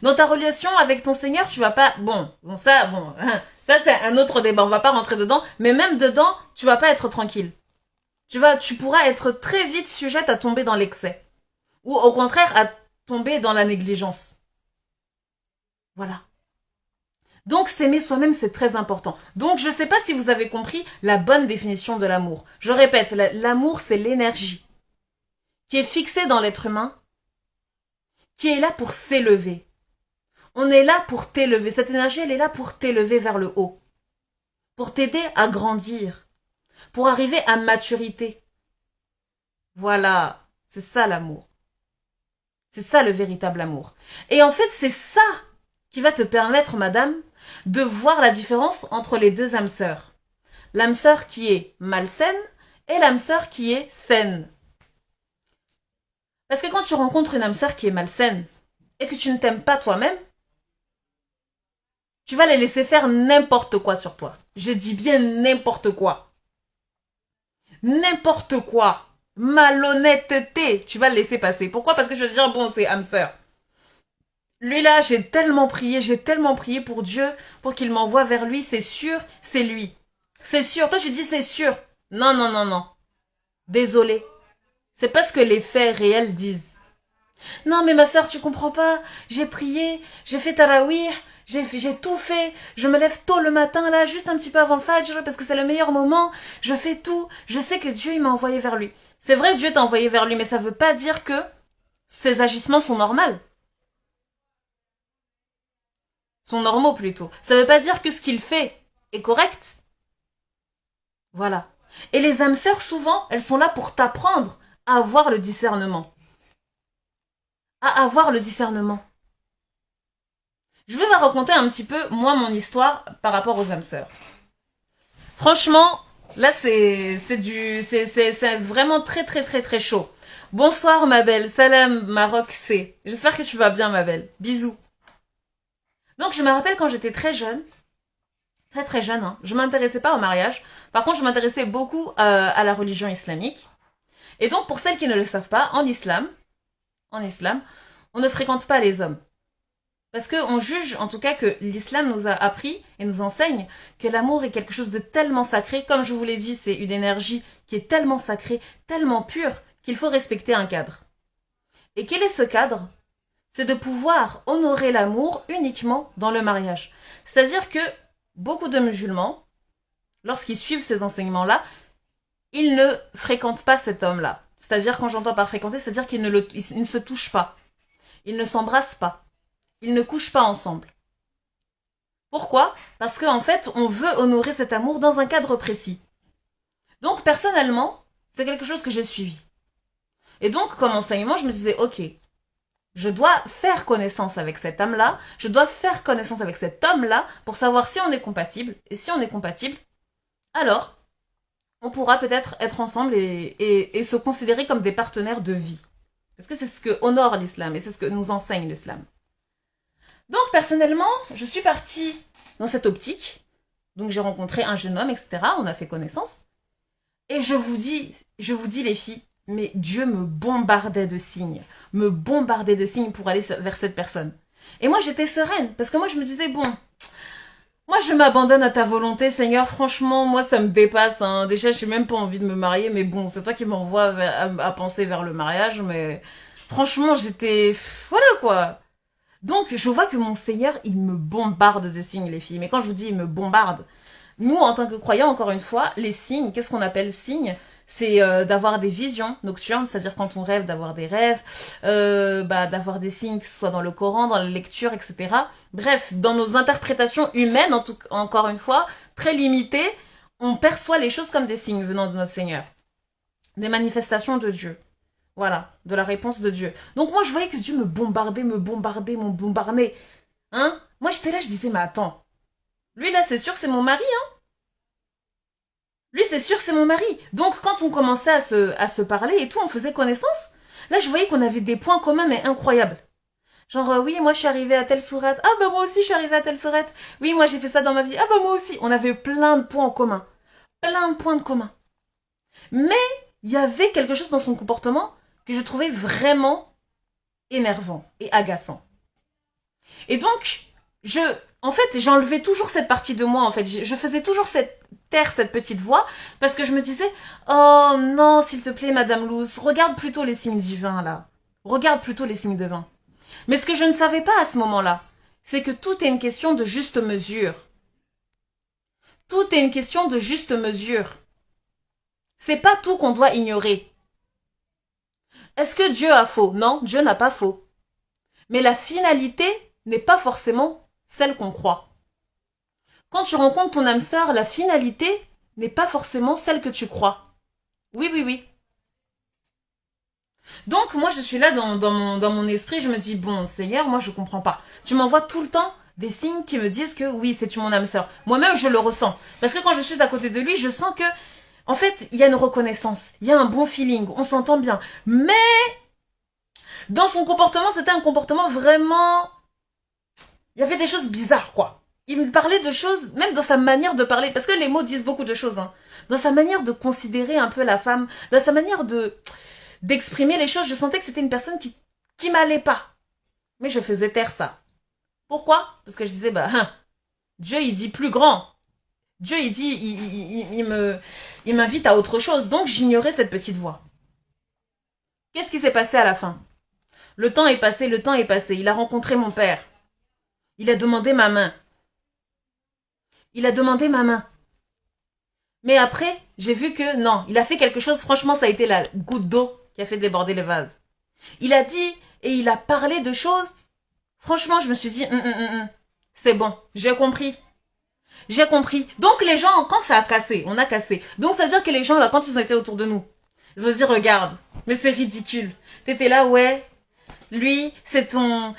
Dans ta relation avec ton Seigneur, tu vas pas... ça c'est un autre débat, on va pas rentrer dedans. Mais même dedans, tu vas pas être tranquille. Tu pourras être très vite sujette à tomber dans l'excès. Ou au contraire, à tomber dans la négligence. Voilà. Donc s'aimer soi-même, c'est très important. Donc je ne sais pas si vous avez compris la bonne définition de l'amour. Je répète, l'amour c'est l'énergie qui est fixée dans l'être humain, qui est là pour s'élever. On est là pour t'élever. Cette énergie, elle est là pour t'élever vers le haut. Pour t'aider à grandir. Pour arriver à maturité. Voilà. C'est ça l'amour. C'est ça le véritable amour. Et en fait, c'est ça qui va te permettre, madame, de voir la différence entre les deux âmes sœurs. L'âme sœur qui est malsaine et l'âme sœur qui est saine. Parce que quand tu rencontres une âme sœur qui est malsaine et que tu ne t'aimes pas toi-même, tu vas les laisser faire n'importe quoi sur toi. Je dis bien n'importe quoi. N'importe quoi. Malhonnêteté, tu vas le laisser passer. Pourquoi? Parce que je veux dire, bon, c'est âme sœur. Lui là, j'ai tellement prié pour Dieu, pour qu'il m'envoie vers lui, c'est sûr, c'est lui. C'est sûr. Toi, tu dis c'est sûr. Non, non, non, non. Désolé. C'est pas ce que les faits réels disent. Non, mais ma sœur, tu comprends pas. J'ai prié, j'ai fait tarawih, j'ai tout fait. Je me lève tôt le matin, là, juste un petit peu avant Fajr, parce que c'est le meilleur moment. Je fais tout. Je sais que Dieu, il m'a envoyé vers lui. C'est vrai, Dieu t'a envoyé vers lui, mais ça veut pas dire que ses agissements sont normaux. Sont normaux, plutôt. Ça veut pas dire que ce qu'il fait est correct. Voilà. Et les âmes sœurs, souvent, elles sont là pour t'apprendre à avoir le discernement. À avoir le discernement. Je vais vous raconter un petit peu, moi, mon histoire par rapport aux âmes sœurs. Franchement, là, c'est vraiment très, très, très, très chaud. Bonsoir, ma belle. Salam, Maroc, c'est. J'espère que tu vas bien, ma belle. Bisous. Donc, je me rappelle quand j'étais très, très jeune, hein, je m'intéressais pas au mariage. Par contre, je m'intéressais beaucoup à la religion islamique. Et donc, pour celles qui ne le savent pas, en islam, on ne fréquente pas les hommes. Parce qu'on juge, en tout cas, que l'islam nous a appris et nous enseigne que l'amour est quelque chose de tellement sacré. Comme je vous l'ai dit, c'est une énergie qui est tellement sacrée, tellement pure, qu'il faut respecter un cadre. Et quel est ce cadre? C'est de pouvoir honorer l'amour uniquement dans le mariage. C'est-à-dire que beaucoup de musulmans, lorsqu'ils suivent ces enseignements-là, ils ne fréquentent pas cet homme-là. C'est-à-dire, quand j'entends par fréquenter, c'est-à-dire qu'ils ne se touchent pas. Ils ne s'embrassent pas. Ils ne couchent pas ensemble. Pourquoi? Parce qu'en fait, on veut honorer cet amour dans un cadre précis. Donc, personnellement, c'est quelque chose que j'ai suivi. Et donc, comme enseignement, je me disais, ok, je dois faire connaissance avec cette âme-là, je dois faire connaissance avec cet homme-là pour savoir si on est compatible. Et si on est compatible, alors, on pourra peut-être être ensemble et se considérer comme des partenaires de vie. Parce que c'est ce que honore l'islam et c'est ce que nous enseigne l'islam. Donc, personnellement, je suis partie dans cette optique. Donc, j'ai rencontré un jeune homme, etc. On a fait connaissance. Et je vous dis les filles, mais Dieu me bombardait de signes. Me bombardait de signes pour aller vers cette personne. Et moi, j'étais sereine. Parce que moi, je me disais, bon, moi, je m'abandonne à ta volonté, Seigneur. Franchement, moi, ça me dépasse. Hein. Déjà, j'ai même pas envie de me marier. Mais bon, c'est toi qui m'envoies à penser vers le mariage. Mais franchement, j'étais... Voilà, quoi. Donc, je vois que mon Seigneur, il me bombarde de signes, les filles. Mais quand je vous dis il me bombarde, nous, en tant que croyants, encore une fois, les signes, qu'est-ce qu'on appelle signes? C'est d'avoir des visions nocturnes, c'est-à-dire quand on rêve d'avoir des rêves, d'avoir des signes, que ce soit dans le Coran, dans la lecture, etc. Bref, dans nos interprétations humaines, encore une fois, très limitées, on perçoit les choses comme des signes venant de notre Seigneur. Des manifestations de Dieu. Voilà, de la réponse de Dieu. Donc moi, je voyais que Dieu me bombardait, me bombardait. Hein? Moi, j'étais là, je disais, mais attends. Lui, là, c'est sûr que c'est mon mari, hein? Lui, c'est sûr que c'est mon mari. Donc, quand on commençait à se parler et tout, on faisait connaissance. Là, je voyais qu'on avait des points communs, mais incroyables. Genre, oui, moi, je suis arrivée à telle sourate. Ah, bah, moi aussi, je suis arrivée à telle sourate. Oui, moi, j'ai fait ça dans ma vie. Ah, bah, moi aussi. On avait plein de points en commun. Plein de points de commun. Mais, il y avait quelque chose dans son comportement que je trouvais vraiment énervant et agaçant. Et donc, en fait, j'enlevais toujours cette partie de moi, en fait. Je faisais toujours taire cette petite voix, parce que je me disais, oh non, s'il te plaît, Madame Luce, regarde plutôt les signes divins, là. Regarde plutôt les signes divins. Mais ce que je ne savais pas à ce moment-là, c'est que tout est une question de juste mesure. Tout est une question de juste mesure. C'est pas tout qu'on doit ignorer. Est-ce que Dieu a faux? Non, Dieu n'a pas faux. Mais la finalité n'est pas forcément celle qu'on croit. Quand tu rencontres ton âme sœur, la finalité n'est pas forcément celle que tu crois. Oui, oui, oui. Donc moi je suis là dans mon esprit, je me dis bon Seigneur, moi je comprends pas. Tu m'envoies tout le temps des signes qui me disent que oui c'est mon âme sœur. Moi-même je le ressens. Parce que quand je suis à côté de lui, je sens que en fait il y a une reconnaissance, il y a un bon feeling, on s'entend bien. Mais dans son comportement, c'était un comportement vraiment... Il y avait des choses bizarres quoi. Il me parlait de choses, même dans sa manière de parler, parce que les mots disent beaucoup de choses. Hein. Dans sa manière de considérer un peu la femme, dans sa manière de d'exprimer les choses, je sentais que c'était une personne qui m'allait pas. Mais je faisais taire ça. Pourquoi? Parce que je disais, bah, hein, Dieu, il dit plus grand. Dieu, il dit, il m'invite à autre chose. Donc, j'ignorais cette petite voix. Qu'est-ce qui s'est passé à la fin? Le temps est passé, le temps est passé. Il a rencontré mon père. Il a demandé ma main. Il a demandé ma main. Mais après, j'ai vu que non, il a fait quelque chose. Franchement, ça a été la goutte d'eau qui a fait déborder le vase. Il a dit et il a parlé de choses. Franchement, je me suis dit, c'est bon, j'ai compris. J'ai compris. Donc les gens, quand ça a cassé, on a cassé. Donc ça veut dire que les gens, là, quand ils ont été autour de nous, ils ont dit, regarde, mais c'est ridicule. T'étais là, ouais, lui, c'est ton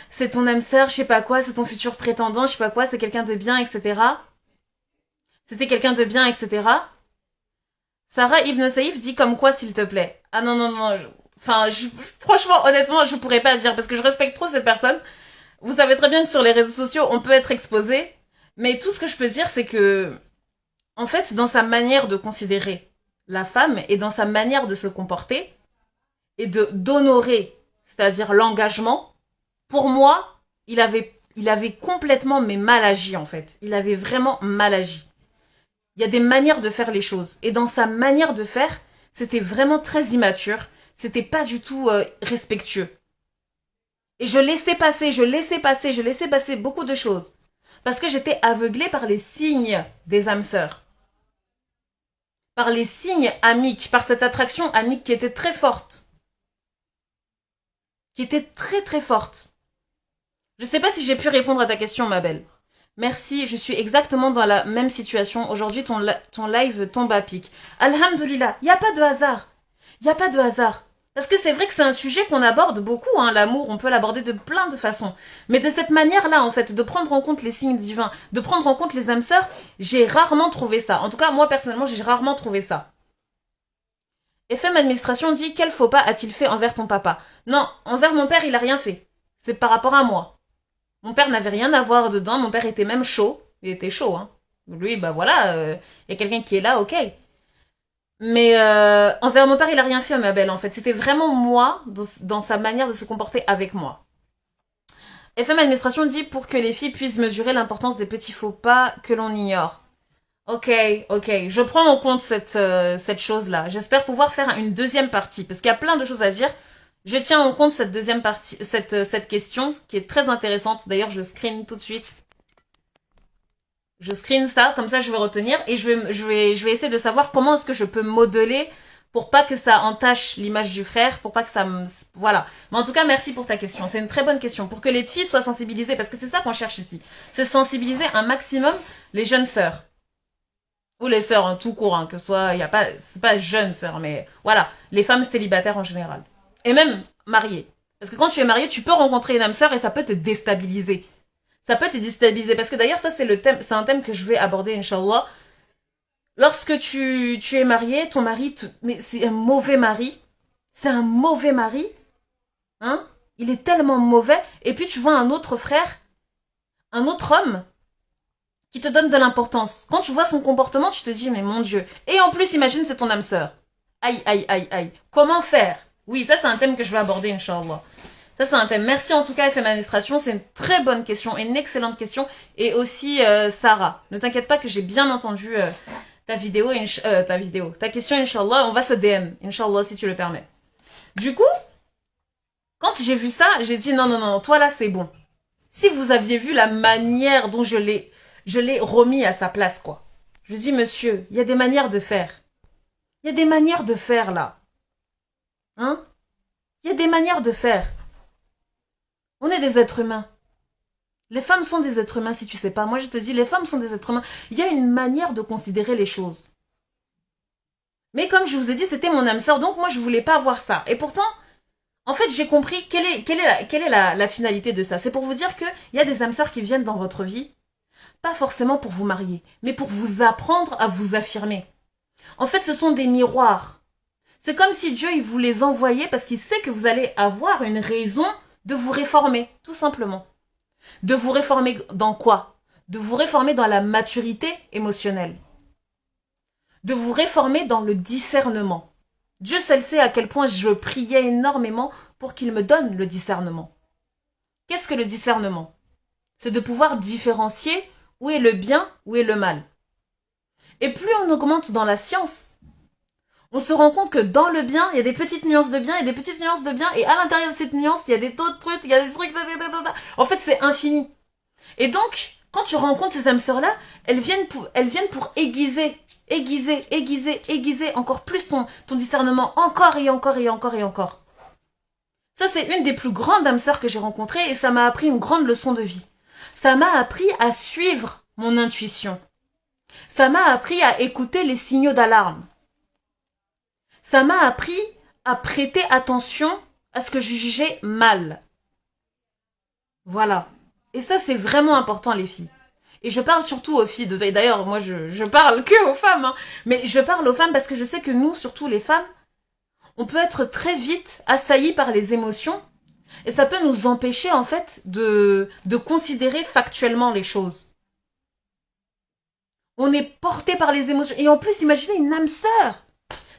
âme sœur, je sais pas quoi, c'est ton futur prétendant, je sais pas quoi, c'est quelqu'un de bien, etc. C'était quelqu'un de bien, etc. Sarah Ibn Saïf dit comme quoi, s'il te plaît. Ah non, non, non. Franchement, honnêtement, je pourrais pas dire parce que je respecte trop cette personne. Vous savez très bien que sur les réseaux sociaux, on peut être exposé. Mais tout ce que je peux dire, c'est que, en fait, dans sa manière de considérer la femme et dans sa manière de se comporter et de d'honorer, c'est-à-dire l'engagement, pour moi, il avait complètement mais mal agi en fait. Il avait vraiment mal agi. Il y a des manières de faire les choses. Et dans sa manière de faire, c'était vraiment très immature. C'était pas du tout respectueux. Et je laissais passer, je laissais passer, je laissais passer beaucoup de choses. Parce que j'étais aveuglée par les signes des âmes sœurs. Par les signes amiques, par cette attraction amique qui était très forte. Qui était très très forte. Je sais pas si j'ai pu répondre à ta question, ma belle. Merci, je suis exactement dans la même situation. Aujourd'hui, ton live tombe à pic. Alhamdulillah, il n'y a pas de hasard. Il n'y a pas de hasard. Parce que c'est vrai que c'est un sujet qu'on aborde beaucoup, hein, l'amour, on peut l'aborder de plein de façons. Mais de cette manière-là, en fait, de prendre en compte les signes divins, de prendre en compte les âmes sœurs, j'ai rarement trouvé ça. En tout cas, moi, personnellement, j'ai rarement trouvé ça. FM Administration dit, quel faux pas a-t-il fait envers ton papa? Non, envers mon père, il a rien fait. C'est par rapport à moi. Mon père n'avait rien à voir dedans. Mon père était même chaud. Il était chaud, hein. Lui, bah voilà, y a quelqu'un qui est là, ok. Mais envers mon père, il a rien fait, ma belle, en fait. C'était vraiment moi, dans sa manière de se comporter avec moi. FM Administration dit pour que les filles puissent mesurer l'importance des petits faux pas que l'on ignore. Ok, ok. Je prends en compte cette chose-là. J'espère pouvoir faire une deuxième partie, parce qu'il y a plein de choses à dire. Je tiens en compte cette deuxième partie, cette question, qui est très intéressante. D'ailleurs, je screen tout de suite. Je screen ça, comme ça je vais retenir et je vais essayer de savoir comment est-ce que je peux modeler pour pas que ça entache l'image du frère, pour pas que ça me... Voilà. Mais en tout cas, merci pour ta question. C'est une très bonne question. Pour que les filles soient sensibilisées, parce que c'est ça qu'on cherche ici. C'est sensibiliser un maximum les jeunes sœurs. Ou les sœurs, hein, tout court, hein, que ce soit... C'est pas jeunes sœurs, mais voilà. Les femmes célibataires en général. Et même mariées. Parce que quand tu es mariée, tu peux rencontrer une âme sœur et ça peut te déstabiliser. Ça peut te déstabiliser. Parce que d'ailleurs, ça, c'est un thème que je vais aborder, Inch'Allah. Lorsque tu es marié, ton mari, mais c'est un mauvais mari. C'est un mauvais mari. Hein? Il est tellement mauvais. Et puis, tu vois un autre frère, un autre homme, qui te donne de l'importance. Quand tu vois son comportement, tu te dis, mais mon Dieu. Et en plus, imagine, c'est ton âme sœur. Aïe, aïe, aïe, aïe. Comment faire? Oui, ça, c'est un thème que je vais aborder, Inch'Allah. Ça, c'est un thème. Merci en tout cas, FM Administration. C'est une très bonne question, une excellente question. Et aussi, Sarah. Ne t'inquiète pas que j'ai bien entendu ta question, Inch'Allah. On va se DM, Inch'Allah, si tu le permets. Du coup, quand j'ai vu ça, j'ai dit non, non, non, toi là, c'est bon. Si vous aviez vu la manière dont je l'ai remis à sa place, quoi. Je dis, monsieur, il y a des manières de faire. Il y a des manières de faire, là. Hein? Il y a des manières de faire. On est des êtres humains. Les femmes sont des êtres humains, si tu sais pas. Moi, je te dis, les femmes sont des êtres humains. Il y a une manière de considérer les choses. Mais comme je vous ai dit, c'était mon âme sœur, donc moi, je voulais pas voir ça. Et pourtant, En fait, j'ai compris quelle est la finalité de ça. C'est pour vous dire qu'il y a des âmes sœurs qui viennent dans votre vie, pas forcément pour vous marier, mais pour vous apprendre à vous affirmer. En fait, ce sont des miroirs. C'est comme si Dieu il vous les envoyait parce qu'il sait que vous allez avoir une raison de vous réformer, tout simplement. De vous réformer dans quoi? De vous réformer dans la maturité émotionnelle. De vous réformer dans le discernement. Dieu seul sait à quel point je priais énormément pour qu'il me donne le discernement. Qu'est-ce que le discernement? C'est de pouvoir différencier où est le bien, où est le mal. Et plus on augmente dans la science, on se rend compte que dans le bien, il y a des petites nuances de bien et des petites nuances de bien, et à l'intérieur de cette nuance, il y a des autres trucs, il y a des trucs... En fait, c'est infini. Et donc, quand tu rencontres ces âmes sœurs-là, elles viennent pour aiguiser encore plus ton discernement, encore et encore et encore et encore. Ça, c'est une des plus grandes âmes sœurs que j'ai rencontrées, et ça m'a appris une grande leçon de vie. Ça m'a appris à suivre mon intuition. Ça m'a appris à écouter les signaux d'alarme. Ça m'a appris à prêter attention à ce que je jugeais mal. Voilà. Et ça, c'est vraiment important, les filles. Et je parle surtout aux filles. D'ailleurs, moi, je parle que aux femmes. Hein. Mais je parle aux femmes parce que je sais que nous, surtout les femmes, on peut être très vite assaillis par les émotions. Et ça peut nous empêcher, en fait, de considérer factuellement les choses. On est porté par les émotions. Et en plus, imaginez une âme sœur.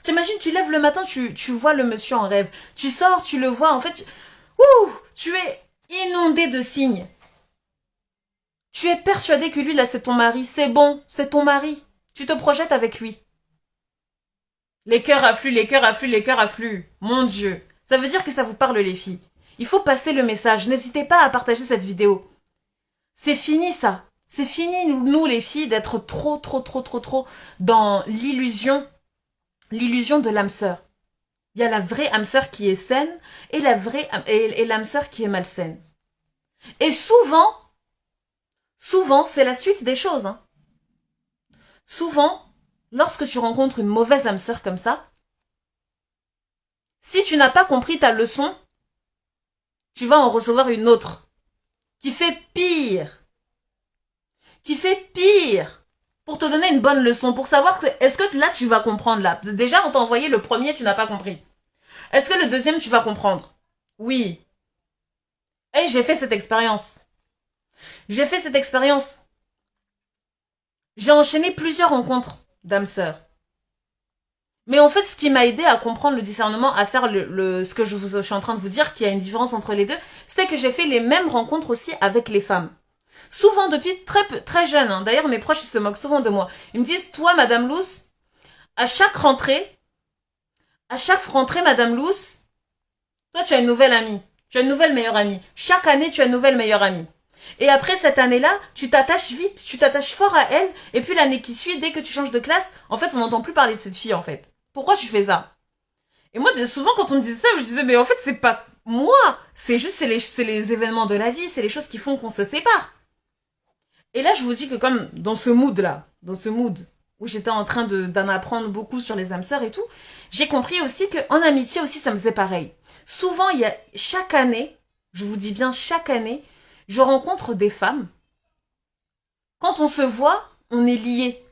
T'imagines, tu lèves le matin, tu vois le monsieur en rêve. Tu sors, tu le vois. En fait, tu es inondé de signes. Tu es persuadé que lui, là, c'est ton mari. C'est bon, c'est ton mari. Tu te projettes avec lui. Les cœurs affluent, les cœurs affluent, les cœurs affluent. Mon Dieu. Ça veut dire que ça vous parle, les filles. Il faut passer le message. N'hésitez pas à partager cette vidéo. C'est fini, ça. C'est fini, nous, les filles, d'être trop dans l'illusion de l'âme sœur. Il y a la vraie âme sœur qui est saine et l'âme sœur qui est malsaine. Et souvent, c'est la suite des choses. Hein. Souvent, lorsque tu rencontres une mauvaise âme sœur comme ça, si tu n'as pas compris ta leçon, tu vas en recevoir une autre qui fait pire. Pour te donner une bonne leçon, pour savoir est-ce que là tu vas comprendre là. Déjà on t'a envoyé le premier, tu n'as pas compris. Est-ce que le deuxième tu vas comprendre? Oui. Et j'ai fait cette expérience. J'ai enchaîné plusieurs rencontres d'âmes sœurs. Mais en fait, ce qui m'a aidé à comprendre le discernement, à faire ce que je suis en train de vous dire, qu'il y a une différence entre les deux, c'est que j'ai fait les mêmes rencontres aussi avec les femmes. Souvent depuis très jeune. Hein. D'ailleurs, mes proches ils se moquent souvent de moi. Ils me disent, toi, Madame Luce, à chaque rentrée, Madame Luce, toi, tu as une nouvelle amie. Tu as une nouvelle meilleure amie. Chaque année, tu as une nouvelle meilleure amie. Et après cette année-là, tu t'attaches vite, tu t'attaches fort à elle. Et puis l'année qui suit, dès que tu changes de classe, en fait, on n'entend plus parler de cette fille, en fait. Pourquoi tu fais ça? Et moi, souvent, quand on me disait ça, je disais, mais en fait, c'est pas moi. C'est juste, c'est les événements de la vie, c'est les choses qui font qu'on se sépare. Et là, je vous dis que comme dans ce mood-là, où j'étais en train d'en apprendre beaucoup sur les âmes sœurs et tout, j'ai compris aussi qu'en amitié aussi, ça me faisait pareil. Souvent, chaque année, je vous dis bien chaque année, je rencontre des femmes. Quand on se voit, on est liés.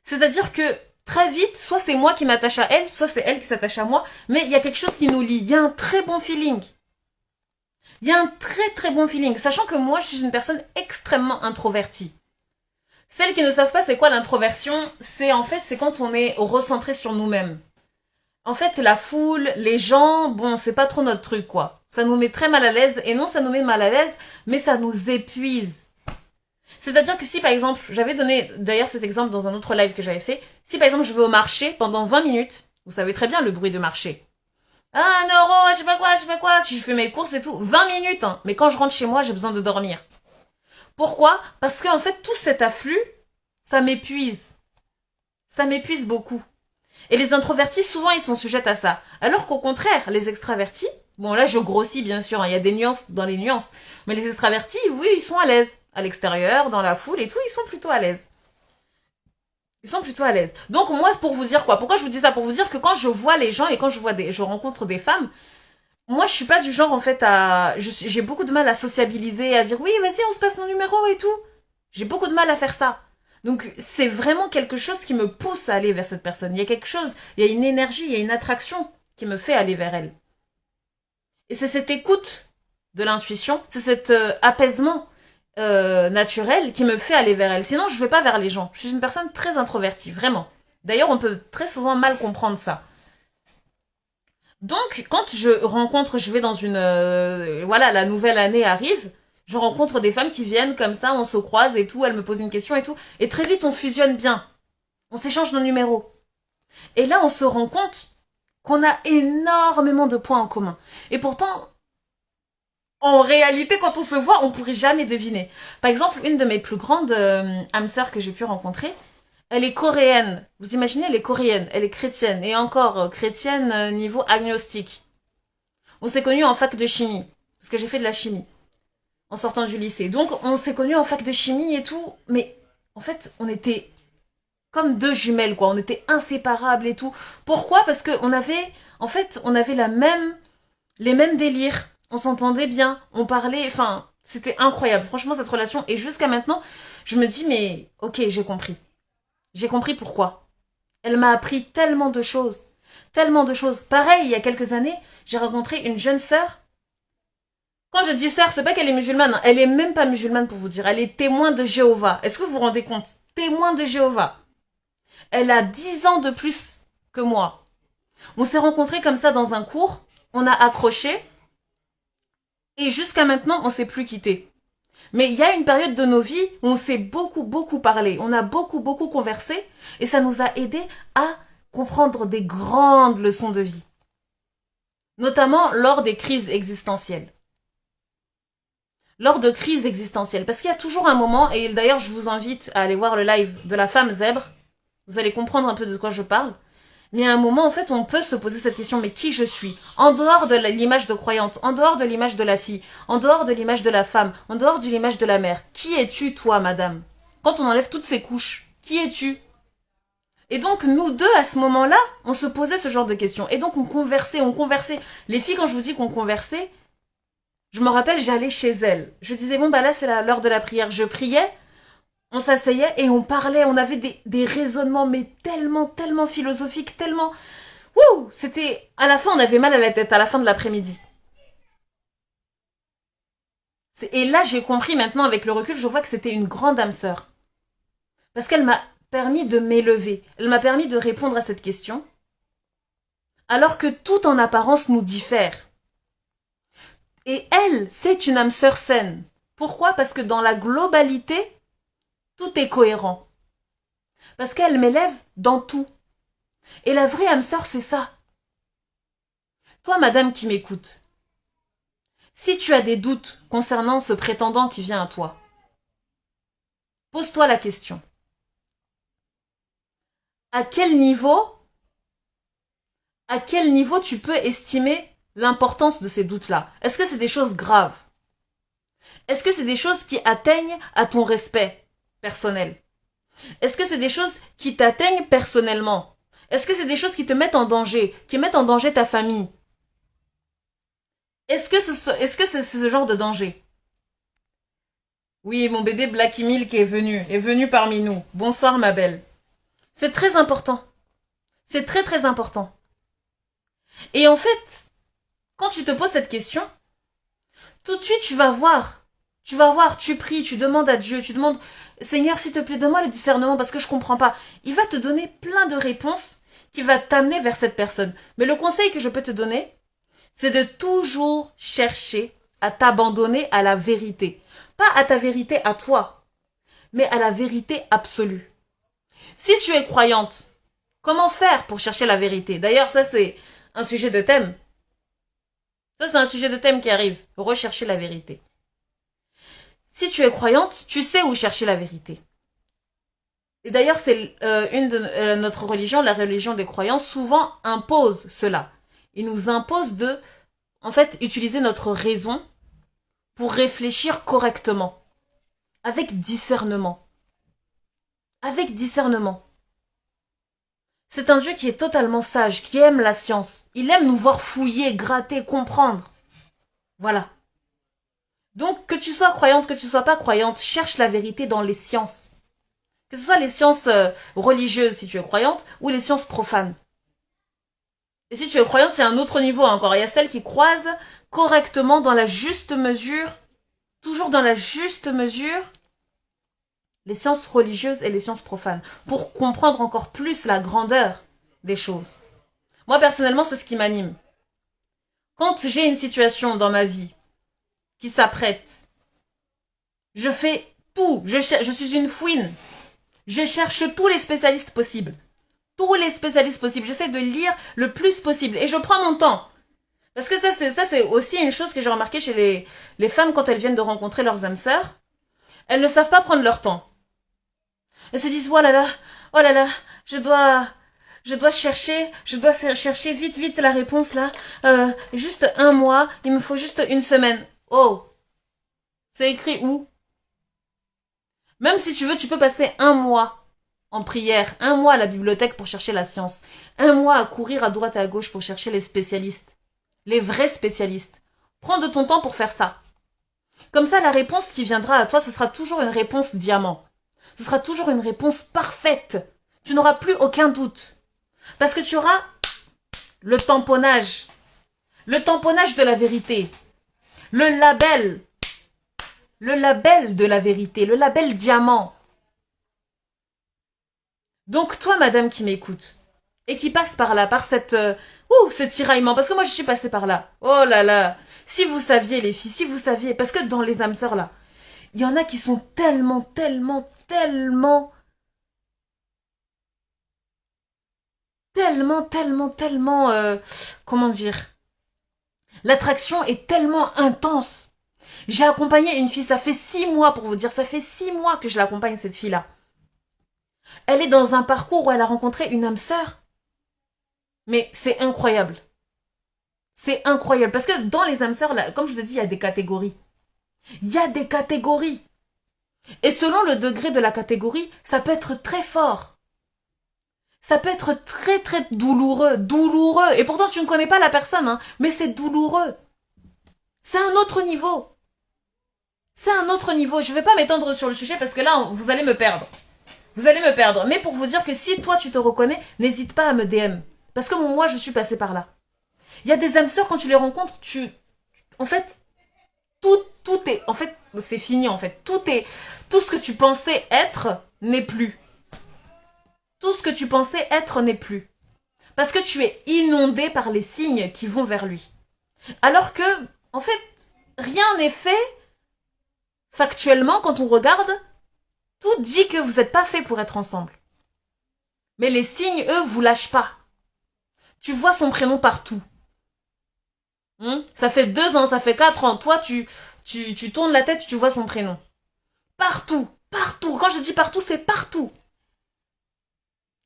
C'est-à-dire que très vite, soit c'est moi qui m'attache à elle, soit c'est elle qui s'attache à moi, mais il y a quelque chose qui nous lie. Il y a un très bon feeling. Il y a un très bon feeling, sachant que moi, je suis une personne extrêmement introvertie. Celles qui ne savent pas c'est quoi l'introversion, c'est quand on est recentré sur nous-mêmes. En fait, la foule, les gens, bon, c'est pas trop notre truc, quoi. Ça nous met très mal à l'aise, et non, ça nous met mal à l'aise, mais ça nous épuise. C'est-à-dire que si, par exemple, j'avais donné d'ailleurs cet exemple dans un autre live que j'avais fait, si, par exemple, je vais au marché pendant 20 minutes, vous savez très bien le bruit de marché. 1 euro, je sais pas quoi, si je fais mes courses et tout, 20 minutes, hein. Mais quand je rentre chez moi, j'ai besoin de dormir. Pourquoi? Parce qu'en fait, tout cet afflux, ça m'épuise. Ça m'épuise beaucoup. Et les introvertis, souvent, ils sont sujets à ça. Alors qu'au contraire, les extravertis, bon là, je grossis bien sûr, hein, il y a des nuances dans les nuances, mais les extravertis, oui, ils sont à l'aise. À l'extérieur, dans la foule et tout, ils sont plutôt à l'aise. Donc moi, pour vous dire quoi? Pourquoi je vous dis ça? Pour vous dire que quand je vois les gens et quand je rencontre des femmes, moi, je suis pas du genre, en fait, j'ai beaucoup de mal à sociabiliser, à dire, oui, vas-y, on se passe nos numéros et tout. J'ai beaucoup de mal à faire ça. Donc, c'est vraiment quelque chose qui me pousse à aller vers cette personne. Il y a quelque chose, il y a une énergie, il y a une attraction qui me fait aller vers elle. Et c'est cette écoute de l'intuition, c'est cet apaisement naturel qui me fait aller vers elle. Sinon, je vais pas vers les gens. Je suis une personne très introvertie, vraiment. D'ailleurs, on peut très souvent mal comprendre ça. Donc, quand je vais dans voilà, la nouvelle année arrive, je rencontre des femmes qui viennent comme ça, on se croise et tout, elles me posent une question et tout, et très vite on fusionne bien, on s'échange nos numéros. Et là, on se rend compte qu'on a énormément de points en commun. Et pourtant, en réalité, quand on se voit, on pourrait jamais deviner. Par exemple, une de mes plus grandes âmes sœurs que j'ai pu rencontrer, elle est coréenne. Vous imaginez, elle est coréenne, elle est chrétienne, et encore chrétienne niveau agnostique. On s'est connus en fac de chimie, parce que j'ai fait de la chimie, en sortant du lycée. Donc, on s'est connus en fac de chimie et tout, mais en fait, on était comme deux jumelles, quoi. On était inséparables et tout. Pourquoi? Parce qu'on avait, en fait, on avait les mêmes délires. On s'entendait bien, on parlait, enfin, c'était incroyable. Franchement, cette relation. Et jusqu'à maintenant, je me dis, mais ok, j'ai compris. J'ai compris pourquoi. Elle m'a appris tellement de choses. Tellement de choses. Pareil, il y a quelques années, j'ai rencontré une jeune sœur. Quand je dis sœur, c'est pas qu'elle est musulmane. Hein. Elle est même pas musulmane pour vous dire. Elle est témoin de Jéhovah. Est-ce que vous vous rendez compte? Témoin de Jéhovah. Elle a 10 ans de plus que moi. On s'est rencontrés comme ça dans un cours. On a accroché. Et jusqu'à maintenant, on s'est plus quitté. Mais il y a une période de nos vies où on s'est beaucoup, beaucoup parlé. On a beaucoup, beaucoup conversé. Et ça nous a aidé à comprendre des grandes leçons de vie. Notamment lors des crises existentielles. Lors de crises existentielles. Parce qu'il y a toujours un moment, et d'ailleurs je vous invite à aller voir le live de la femme zèbre, vous allez comprendre un peu de quoi je parle, mais il y a un moment en fait on peut se poser cette question, mais qui je suis? En dehors de l'image de croyante, en dehors de l'image de la fille, en dehors de l'image de la femme, en dehors de l'image de la mère, qui es-tu toi madame? Quand on enlève toutes ces couches, qui es-tu? Et donc nous deux à ce moment-là, on se posait ce genre de questions. Et donc on conversait, on conversait. Les filles, quand je vous dis qu'on conversait, je me rappelle, j'allais chez elles. Je disais, bon, bah là, c'est l'heure de la prière. Je priais, on s'asseyait et on parlait. On avait des raisonnements, mais tellement, tellement philosophiques, tellement... Wouh! C'était... À la fin, on avait mal à la tête, à la fin de l'après-midi. Et là, j'ai compris maintenant, avec le recul, je vois que c'était une grande âme sœur. Parce qu'elle m'a permis de m'élever. Elle m'a permis de répondre à cette question. Alors que tout en apparence nous diffère. Et elle, c'est une âme sœur saine. Pourquoi? Parce que dans la globalité, tout est cohérent. Parce qu'elle m'élève dans tout. Et la vraie âme sœur, c'est ça. Toi, madame qui m'écoute, si tu as des doutes concernant ce prétendant qui vient à toi, pose-toi la question. À quel niveau, à quel niveau tu peux estimer l'importance de ces doutes-là? Est-ce que c'est des choses graves? Est-ce que c'est des choses qui atteignent à ton respect personnel? Est-ce que c'est des choses qui t'atteignent personnellement? Est-ce que c'est des choses qui te mettent en danger, qui mettent en danger ta famille? Est-ce que c'est ce genre de danger? Oui, mon bébé Blacky Milk est venu parmi nous. Bonsoir ma belle. C'est très important. C'est très très important. Et en fait, quand tu te poses cette question, tout de suite tu vas voir. Tu vas voir, tu pries, tu demandes à Dieu, tu demandes, Seigneur, s'il te plaît, donne-moi le discernement parce que je comprends pas. Il va te donner plein de réponses qui va t'amener vers cette personne. Mais le conseil que je peux te donner, c'est de toujours chercher à t'abandonner à la vérité. Pas à ta vérité à toi, mais à la vérité absolue. Si tu es croyante, comment faire pour chercher la vérité? D'ailleurs, ça c'est un sujet de thème. Ça c'est un sujet de thème qui arrive. Rechercher la vérité. Si tu es croyante, tu sais où chercher la vérité. Et d'ailleurs, c'est une de notre religion, la religion des croyants, souvent impose cela. Il nous impose de, en fait, utiliser notre raison pour réfléchir correctement, avec discernement. Avec discernement. C'est un Dieu qui est totalement sage, qui aime la science. Il aime nous voir fouiller, gratter, comprendre. Voilà. Donc, que tu sois croyante, que tu sois pas croyante, cherche la vérité dans les sciences. Que ce soit les sciences religieuses, si tu es croyante, ou les sciences profanes. Et si tu es croyante, c'est un autre niveau encore. Il y a celles qui croisent correctement dans la juste mesure, toujours dans la juste mesure, les sciences religieuses et les sciences profanes, pour comprendre encore plus la grandeur des choses. Moi, personnellement, c'est ce qui m'anime. Quand j'ai une situation dans ma vie qui s'apprête, je fais tout. Je suis une fouine. Je cherche tous les spécialistes possibles. Tous les spécialistes possibles. J'essaie de lire le plus possible. Et je prends mon temps. Parce que ça, c'est aussi une chose que j'ai remarqué chez les femmes quand elles viennent de rencontrer leurs âmes sœurs. Elles ne savent pas prendre leur temps. Elles se disent, oh là là, je dois chercher vite la réponse là. Juste un mois, il me faut juste une semaine. Oh, c'est écrit où? Même si tu veux, tu peux passer un mois en prière, un mois à la bibliothèque pour chercher la science, un mois à courir à droite et à gauche pour chercher les spécialistes, les vrais spécialistes. Prends de ton temps pour faire ça. Comme ça, la réponse qui viendra à toi, ce sera toujours une réponse diamant. Ce sera toujours une réponse parfaite. Tu n'auras plus aucun doute. Parce que tu auras le tamponnage. Le tamponnage de la vérité. Le label. Le label de la vérité. Le label diamant. Donc toi, madame qui m'écoute, et qui passe par là, par ce tiraillement, parce que moi je suis passée par là. Oh là là. Si vous saviez les filles, si vous saviez, parce que dans les âmes sœurs là, il y en a qui sont tellement, comment dire, l'attraction est tellement intense. J'ai accompagné une fille, ça fait 6 mois pour vous dire, ça fait 6 mois que je l'accompagne cette fille-là. Elle est dans un parcours où elle a rencontré une âme sœur. Mais c'est incroyable. C'est incroyable. Parce que dans les âmes sœurs, là, comme je vous ai dit, il y a des catégories. Il y a des catégories. Et selon le degré de la catégorie, ça peut être très fort. Ça peut être très douloureux. Douloureux. Et pourtant, tu ne connais pas la personne, hein, mais c'est douloureux. C'est un autre niveau. C'est un autre niveau. Je ne vais pas m'étendre sur le sujet parce que là, vous allez me perdre. Vous allez me perdre. Mais pour vous dire que si toi, tu te reconnais, n'hésite pas à me DM. Parce que moi, je suis passée par là. Il y a des âmes sœurs, quand tu les rencontres, en fait, tout est, en fait, c'est fini, en fait. Tout ce que tu pensais être n'est plus. Tout ce que tu pensais être n'est plus. Parce que tu es inondé par les signes qui vont vers lui. Alors que, en fait, rien n'est fait factuellement quand on regarde. Tout dit que vous n'êtes pas fait pour être ensemble. Mais les signes, eux, vous lâchent pas. Tu vois son prénom partout. Ça fait 2 ans, ça fait 4 ans. Toi, tu tournes la tête, tu vois son prénom. Partout. Partout. Quand je dis partout, c'est partout.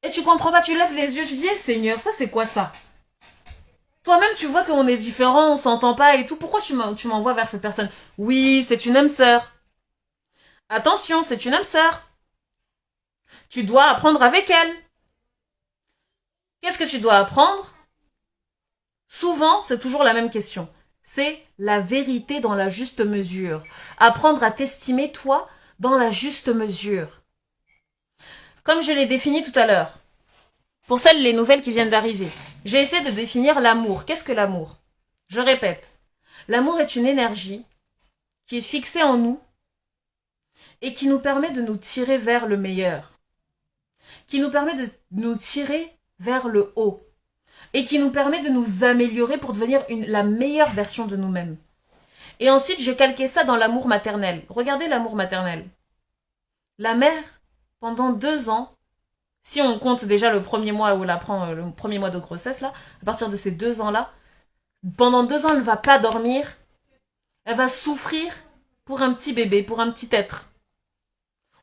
Et tu comprends pas, tu lèves les yeux, tu dis, Seigneur, ça c'est quoi ça? Toi-même, tu vois qu'on est différents, on s'entend pas et tout. Pourquoi tu m'envoies vers cette personne? Oui, c'est une âme sœur. Attention, c'est une âme sœur. Tu dois apprendre avec elle. Qu'est-ce que tu dois apprendre? Souvent, c'est toujours la même question. C'est la vérité dans la juste mesure. Apprendre à t'estimer, toi, dans la juste mesure. Comme je l'ai défini tout à l'heure, pour celles, les nouvelles qui viennent d'arriver, j'ai essayé de définir l'amour. Qu'est-ce que l'amour? Je répète, l'amour est une énergie qui est fixée en nous et qui nous permet de nous tirer vers le meilleur, qui nous permet de nous tirer vers le haut et qui nous permet de nous améliorer pour devenir la meilleure version de nous-mêmes. Et ensuite, j'ai calqué ça dans l'amour maternel. Regardez l'amour maternel. La mère, pendant 2 ans, si on compte déjà le premier mois où elle apprend le premier mois de grossesse, là, à partir de ces 2 ans-là, pendant 2 ans, elle ne va pas dormir. Elle va souffrir pour un petit bébé, pour un petit être.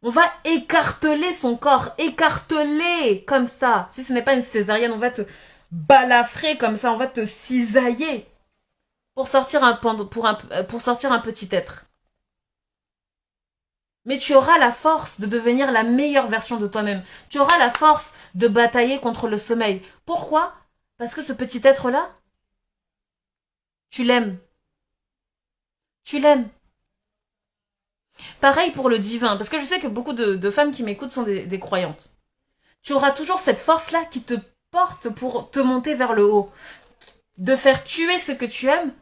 On va écarteler son corps, écarteler comme ça. Si ce n'est pas une césarienne, on va te balafrer comme ça, on va te cisailler pour sortir un petit être. Mais tu auras la force de devenir la meilleure version de toi-même. Tu auras la force de batailler contre le sommeil. Pourquoi? Parce que ce petit être-là, tu l'aimes. Tu l'aimes. Pareil pour le divin, parce que je sais que beaucoup de femmes qui m'écoutent sont des croyantes. Tu auras toujours cette force-là qui te porte pour te monter vers le haut. De faire tuer ce que tu aimes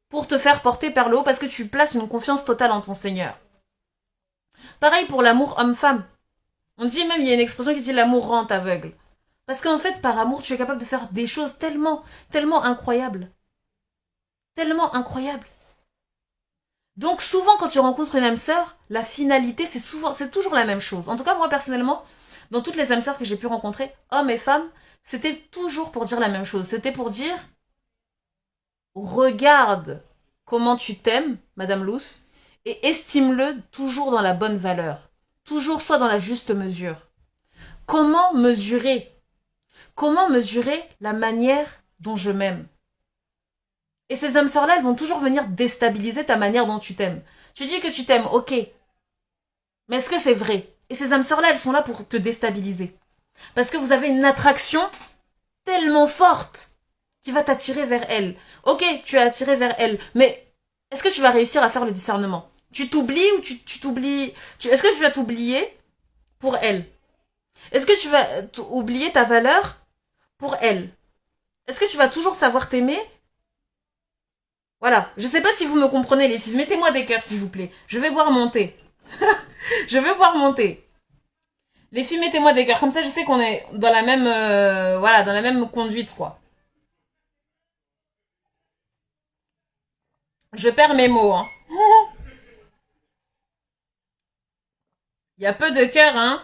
pour te faire porter vers le haut parce que tu places une confiance totale en ton Seigneur. Pareil pour l'amour homme-femme. On dit même, il y a une expression qui dit l'amour rend aveugle. Parce qu'en fait, par amour, tu es capable de faire des choses tellement, tellement incroyables. Tellement incroyables. Donc souvent, quand tu rencontres une âme sœur, la finalité, c'est toujours la même chose. En tout cas, moi, personnellement, dans toutes les âmes sœurs que j'ai pu rencontrer, hommes et femmes, c'était toujours pour dire la même chose. C'était pour dire, regarde comment tu t'aimes, Madame Luce, et estime-le toujours dans la bonne valeur. Toujours soit dans la juste mesure. Comment mesurer? Comment mesurer la manière dont je m'aime? Et ces âmes sœurs-là, elles vont toujours venir déstabiliser ta manière dont tu t'aimes. Tu dis que tu t'aimes, ok. Mais est-ce que c'est vrai? Et ces âmes sœurs-là, elles sont là pour te déstabiliser. Parce que vous avez une attraction tellement forte qui va t'attirer vers elles. Ok, tu es attiré vers elles, mais est-ce que tu vas réussir à faire le discernement? Tu t'oublies ou tu t'oublies? Est-ce que tu vas t'oublier pour elle? Est-ce que tu vas oublier ta valeur pour elle? Est-ce que tu vas toujours savoir t'aimer? Voilà, je sais pas si vous me comprenez les filles, mettez-moi des cœurs s'il vous plaît. Je vais boire mon thé. Je vais boire mon thé. Les filles, mettez-moi des cœurs, comme ça je sais qu'on est dans la même voilà, dans la même conduite quoi. Je perds mes mots hein. Il y a peu de cœur hein.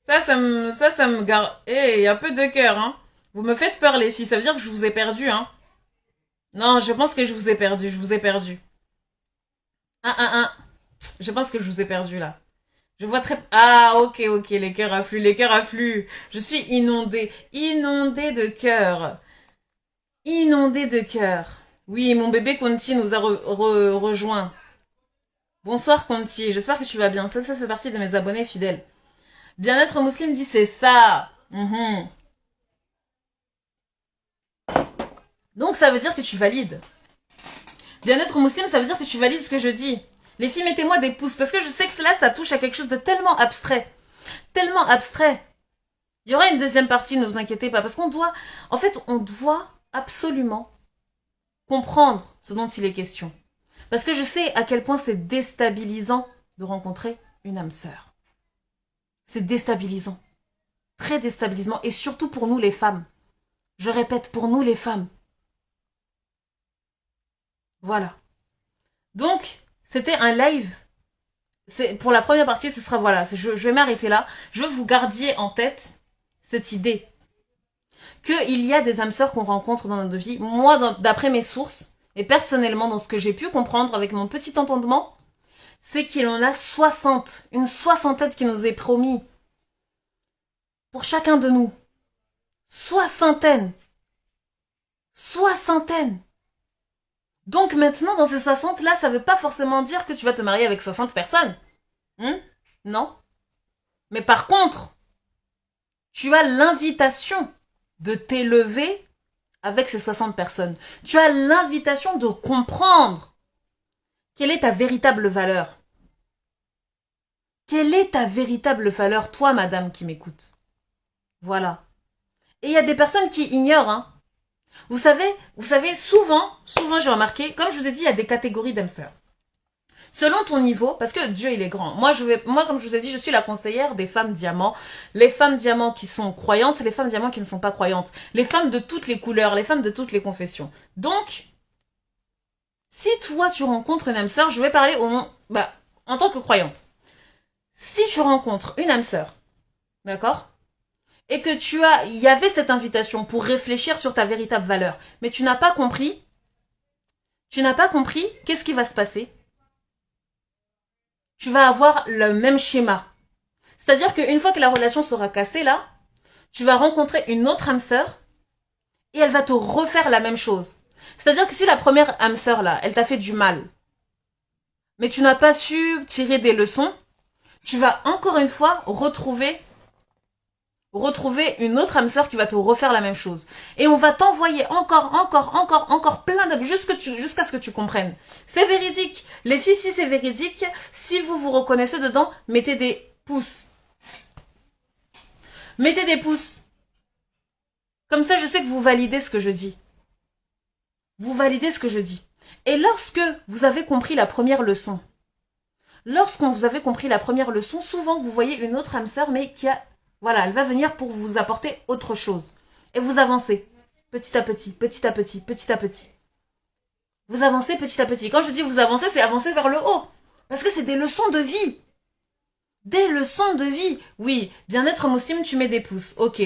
Ça me gare. Eh, il y a peu de cœur hein. Vous me faites peur les filles, ça veut dire que je vous ai perdu hein. Non, je pense que je vous ai perdu, je vous ai perdu. Un. Je pense que je vous ai perdu là. Je vois très... Ah, ok, ok, les cœurs affluent, les cœurs affluent. Je suis inondée, inondée de cœurs. Inondée de cœurs. Oui, mon bébé Conti nous a rejoint. Bonsoir Conti, j'espère que tu vas bien. Ça fait partie de mes abonnés fidèles. Bien-être musulman dit c'est ça. Mhm. Donc ça veut dire que tu valides. Bien-être musulman, ça veut dire que tu valides ce que je dis. Les filles, mettez-moi des pouces, parce que je sais que là, ça touche à quelque chose de tellement abstrait. Tellement abstrait. Il y aura une deuxième partie, ne vous inquiétez pas, parce qu'on doit... En fait, on doit absolument comprendre ce dont il est question. Parce que je sais à quel point c'est déstabilisant de rencontrer une âme sœur. C'est déstabilisant. Très déstabilisant. Et surtout pour nous les femmes. Je répète, pour nous les femmes. Voilà. Donc, c'était un live. Pour la première partie, ce sera voilà. Je vais m'arrêter là. Je veux que vous gardiez en tête cette idée. Qu'il y a des âmes sœurs qu'on rencontre dans notre vie. Moi, d'après mes sources, et personnellement, dans ce que j'ai pu comprendre avec mon petit entendement, c'est qu'il en a 60. Une soixantaine qui nous est promis. Pour chacun de nous. Soixantaine. Soixantaine. Donc maintenant, dans ces 60 là, ça veut pas forcément dire que tu vas te marier avec 60 personnes. Non. Mais par contre, tu as l'invitation de t'élever avec ces 60 personnes. Tu as l'invitation de comprendre quelle est ta véritable valeur. Quelle est ta véritable valeur, toi, madame qui m'écoute? Voilà. Et il y a des personnes qui ignorent, hein. Vous savez, souvent j'ai remarqué, comme je vous ai dit, il y a des catégories d'âmes sœurs. Selon ton niveau, parce que Dieu il est grand. Moi, comme je vous ai dit, je suis la conseillère des femmes diamants. Les femmes diamants qui sont croyantes, les femmes diamants qui ne sont pas croyantes. Les femmes de toutes les couleurs, les femmes de toutes les confessions. Donc, si toi tu rencontres une âme sœur, je vais parler en tant que croyante. Si tu rencontres une âme sœur, d'accord? Et que il y avait cette invitation pour réfléchir sur ta véritable valeur, mais tu n'as pas compris, qu'est-ce qui va se passer? Tu vas avoir le même schéma. C'est-à-dire qu'une fois que la relation sera cassée, là, tu vas rencontrer une autre âme sœur et elle va te refaire la même chose. C'est-à-dire que si la première âme sœur, là, elle t'a fait du mal, mais tu n'as pas su tirer des leçons, tu vas encore une fois retrouver une autre âme sœur qui va te refaire la même chose. Et on va t'envoyer encore plein de... jusqu'à ce que tu comprennes. C'est véridique. Les filles, si c'est véridique, si vous vous reconnaissez dedans, mettez des pouces. Mettez des pouces. Comme ça, je sais que vous validez ce que je dis. Vous validez ce que je dis. Et lorsque vous avez compris la première leçon, lorsqu'on vous avez compris la première leçon, souvent vous voyez une autre âme sœur, mais qui a... Voilà, elle va venir pour vous apporter autre chose. Et vous avancez. Petit à petit, petit à petit, petit à petit. Vous avancez petit à petit. Quand je dis vous avancez, c'est avancer vers le haut. Parce que c'est des leçons de vie. Des leçons de vie. Oui, bien-être musulman, tu mets des pouces. Ok.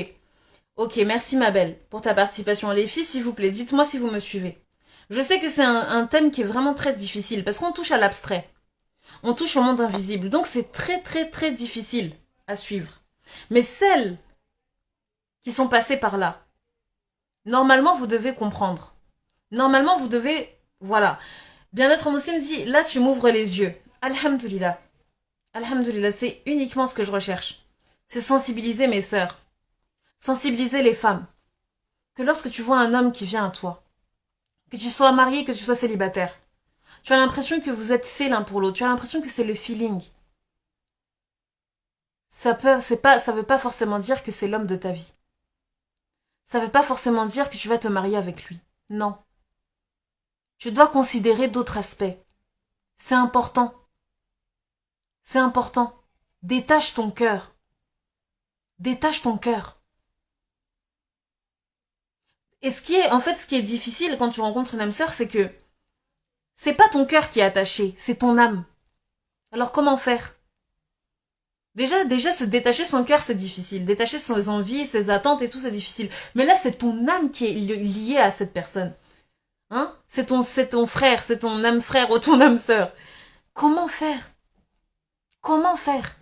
Ok, merci ma belle pour ta participation. Les filles, s'il vous plaît, dites-moi si vous me suivez. Je sais que c'est un thème qui est vraiment très difficile parce qu'on touche à l'abstrait. On touche au monde invisible. Donc c'est très difficile à suivre. Mais celles qui sont passées par là, normalement vous devez comprendre. Normalement vous devez... Voilà. Bien-être musulman dit, là tu m'ouvres les yeux. Alhamdulillah. Alhamdulillah, c'est uniquement ce que je recherche. C'est sensibiliser mes sœurs. Sensibiliser les femmes. Que lorsque tu vois un homme qui vient à toi, que tu sois marié, que tu sois célibataire, tu as l'impression que vous êtes faits l'un pour l'autre. Tu as l'impression que c'est le feeling. Ça veut pas forcément dire que c'est l'homme de ta vie. Ça veut pas forcément dire que tu vas te marier avec lui. Non. Tu dois considérer d'autres aspects. C'est important. C'est important. Détache ton cœur. Détache ton cœur. Et ce qui est difficile quand tu rencontres une âme sœur, c'est que c'est pas ton cœur qui est attaché, c'est ton âme. Alors comment faire? Déjà, se détacher son cœur, c'est difficile. Détacher ses envies, ses attentes et tout, c'est difficile. Mais là, c'est ton âme qui est liée à cette personne. Hein? C'est ton frère, c'est ton âme frère ou ton âme sœur. Comment faire? Comment faire?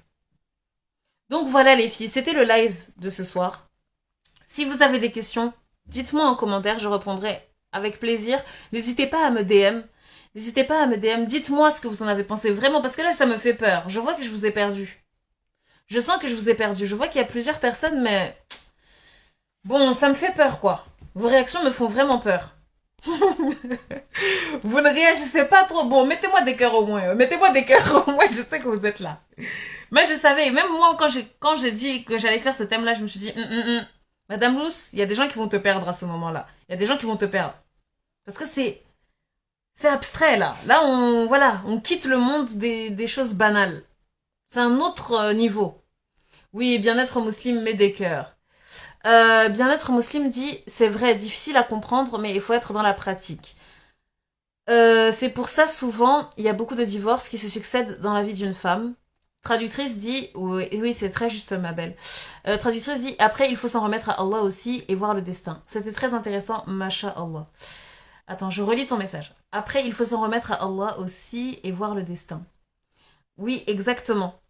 Donc voilà les filles, c'était le live de ce soir. Si vous avez des questions, dites-moi en commentaire, je répondrai avec plaisir. N'hésitez pas à me DM. N'hésitez pas à me DM. Dites-moi ce que vous en avez pensé vraiment, parce que là, ça me fait peur. Je vois que je vous ai perdu. Je sens que je vous ai perdu. Je vois qu'il y a plusieurs personnes, mais... Bon, ça me fait peur, quoi. Vos réactions me font vraiment peur. Vous ne réagissez pas trop. Bon, mettez-moi des cœurs au moins. Mettez-moi des cœurs au moins, je sais que vous êtes là. Mais je savais, même moi, quand j'ai dit que j'allais faire ce thème-là, je me suis dit... Madame Luce, il y a des gens qui vont te perdre à ce moment-là. Il y a des gens qui vont te perdre. Parce que c'est abstrait, là. Là, on quitte le monde des choses banales. C'est un autre niveau. Oui, bien-être musulman met des cœurs. Bien-être musulman dit, c'est vrai, difficile à comprendre, mais il faut être dans la pratique. C'est pour ça, souvent, il y a beaucoup de divorces qui se succèdent dans la vie d'une femme. Traductrice dit, oui, c'est très juste ma belle. Traductrice dit, après il faut s'en remettre à Allah aussi et voir le destin. C'était très intéressant, masha'Allah. Attends, je relis ton message. Après il faut s'en remettre à Allah aussi et voir le destin. Oui, exactement.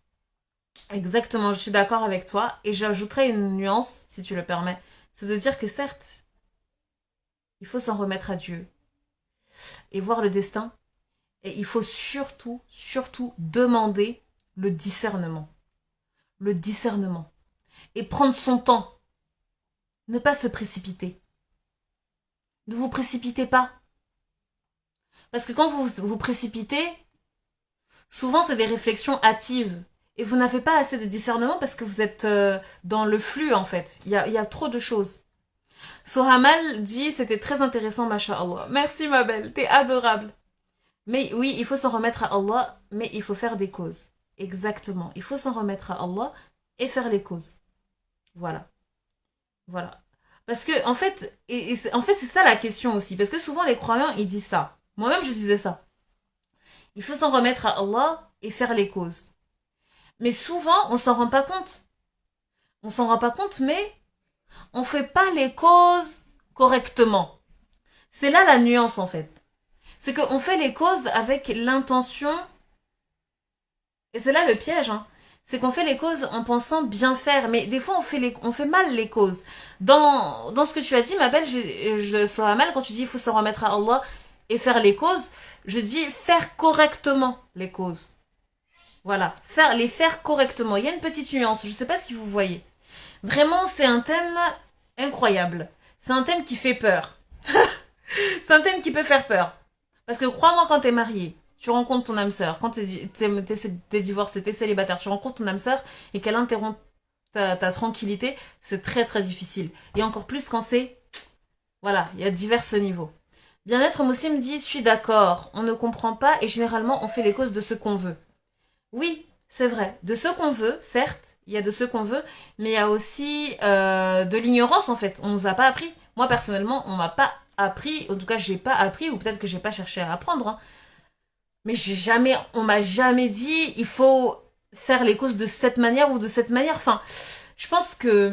Exactement, je suis d'accord avec toi. Et j'ajouterai une nuance, si tu le permets. C'est de dire que certes, il faut s'en remettre à Dieu et voir le destin. Et il faut surtout demander le discernement. Le discernement. Et prendre son temps. Ne pas se précipiter. Ne vous précipitez pas. Parce que quand vous vous précipitez, souvent c'est des réflexions hâtives. Et vous n'avez pas assez de discernement parce que vous êtes dans le flux en fait. Il y a trop de choses. Sohamal dit, c'était très intéressant, masha'Allah. Merci ma belle, t'es adorable. Mais oui, il faut s'en remettre à Allah, mais il faut faire des causes. Exactement. Il faut s'en remettre à Allah et faire les causes. Voilà. Voilà. Parce que, en fait, c'est ça la question aussi. Parce que souvent, les croyants, ils disent ça. Moi-même, je disais ça. Il faut s'en remettre à Allah et faire les causes. Mais souvent, on s'en rend pas compte. On s'en rend pas compte, mais on fait pas les causes correctement. C'est là la nuance, en fait. C'est qu'on fait les causes avec l'intention. Et c'est là le piège, hein. C'est qu'on fait les causes en pensant bien faire, mais des fois on fait mal les causes. Dans ce que tu as dit, ma belle, je serai mal quand tu dis il faut s'en remettre à Allah et faire les causes. Je dis faire correctement les causes. Voilà, les faire correctement. Il y a une petite nuance, je ne sais pas si vous voyez. Vraiment, c'est un thème incroyable. C'est un thème qui fait peur. C'est un thème qui peut faire peur. Parce que crois-moi, quand t'es marié, tu rencontres ton âme sœur. Quand t'es divorcé, t'es célibataire, tu rencontres ton âme sœur et qu'elle interrompt ta tranquillité, c'est très très difficile. Et encore plus quand c'est... Voilà, il y a divers niveaux. Bien-être musulman dit, je suis d'accord, on ne comprend pas et généralement on fait les causes de ce qu'on veut. Oui, c'est vrai. De ce qu'on veut, certes, il y a de ce qu'on veut, mais il y a aussi de l'ignorance en fait. On nous a pas appris. Moi personnellement, on m'a pas appris. En tout cas, j'ai pas appris, ou peut-être que j'ai pas cherché à apprendre. Hein. Mais on m'a jamais dit, il faut faire les causes de cette manière ou de cette manière. Enfin, je pense que,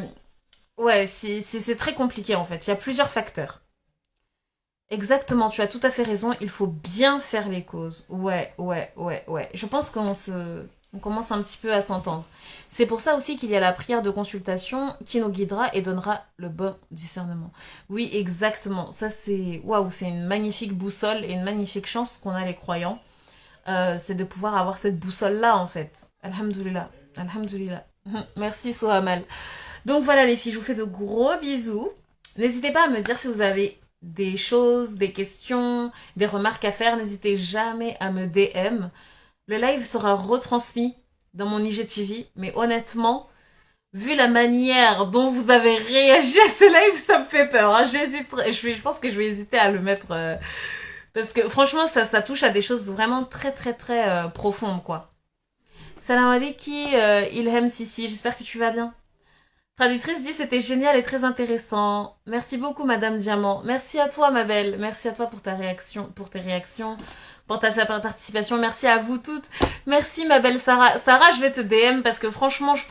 ouais, c'est très compliqué en fait. Il y a plusieurs facteurs. Exactement, tu as tout à fait raison. Il faut bien faire les causes. Ouais, ouais, ouais, ouais. Je pense on commence un petit peu à s'entendre. C'est pour ça aussi qu'il y a la prière de consultation qui nous guidera et donnera le bon discernement. Oui, exactement. Ça, c'est, waouh, c'est une magnifique boussole et une magnifique chance qu'on a les croyants. C'est de pouvoir avoir cette boussole-là, en fait. Alhamdulillah. Alhamdulillah. Merci, Sohamal. Donc voilà, les filles, je vous fais de gros bisous. N'hésitez pas à me dire si vous avez des choses, des questions, des remarques à faire. N'hésitez jamais à me DM. Le live sera retransmis dans mon IGTV, mais honnêtement, vu la manière dont vous avez réagi à ce live, ça me fait peur. Hein. Je pense que je vais hésiter à le mettre parce que franchement, ça touche à des choses vraiment très très très profondes, quoi. Salam alaikum, Ilham Sissi, j'espère que tu vas bien. Traductrice dit c'était génial et très intéressant. Merci beaucoup Madame Diamant. Merci à toi ma belle. Merci à toi pour ta réaction, pour tes réactions, pour ta participation. Merci à vous toutes. Merci ma belle Sarah. Sarah, je vais te DM parce que franchement, je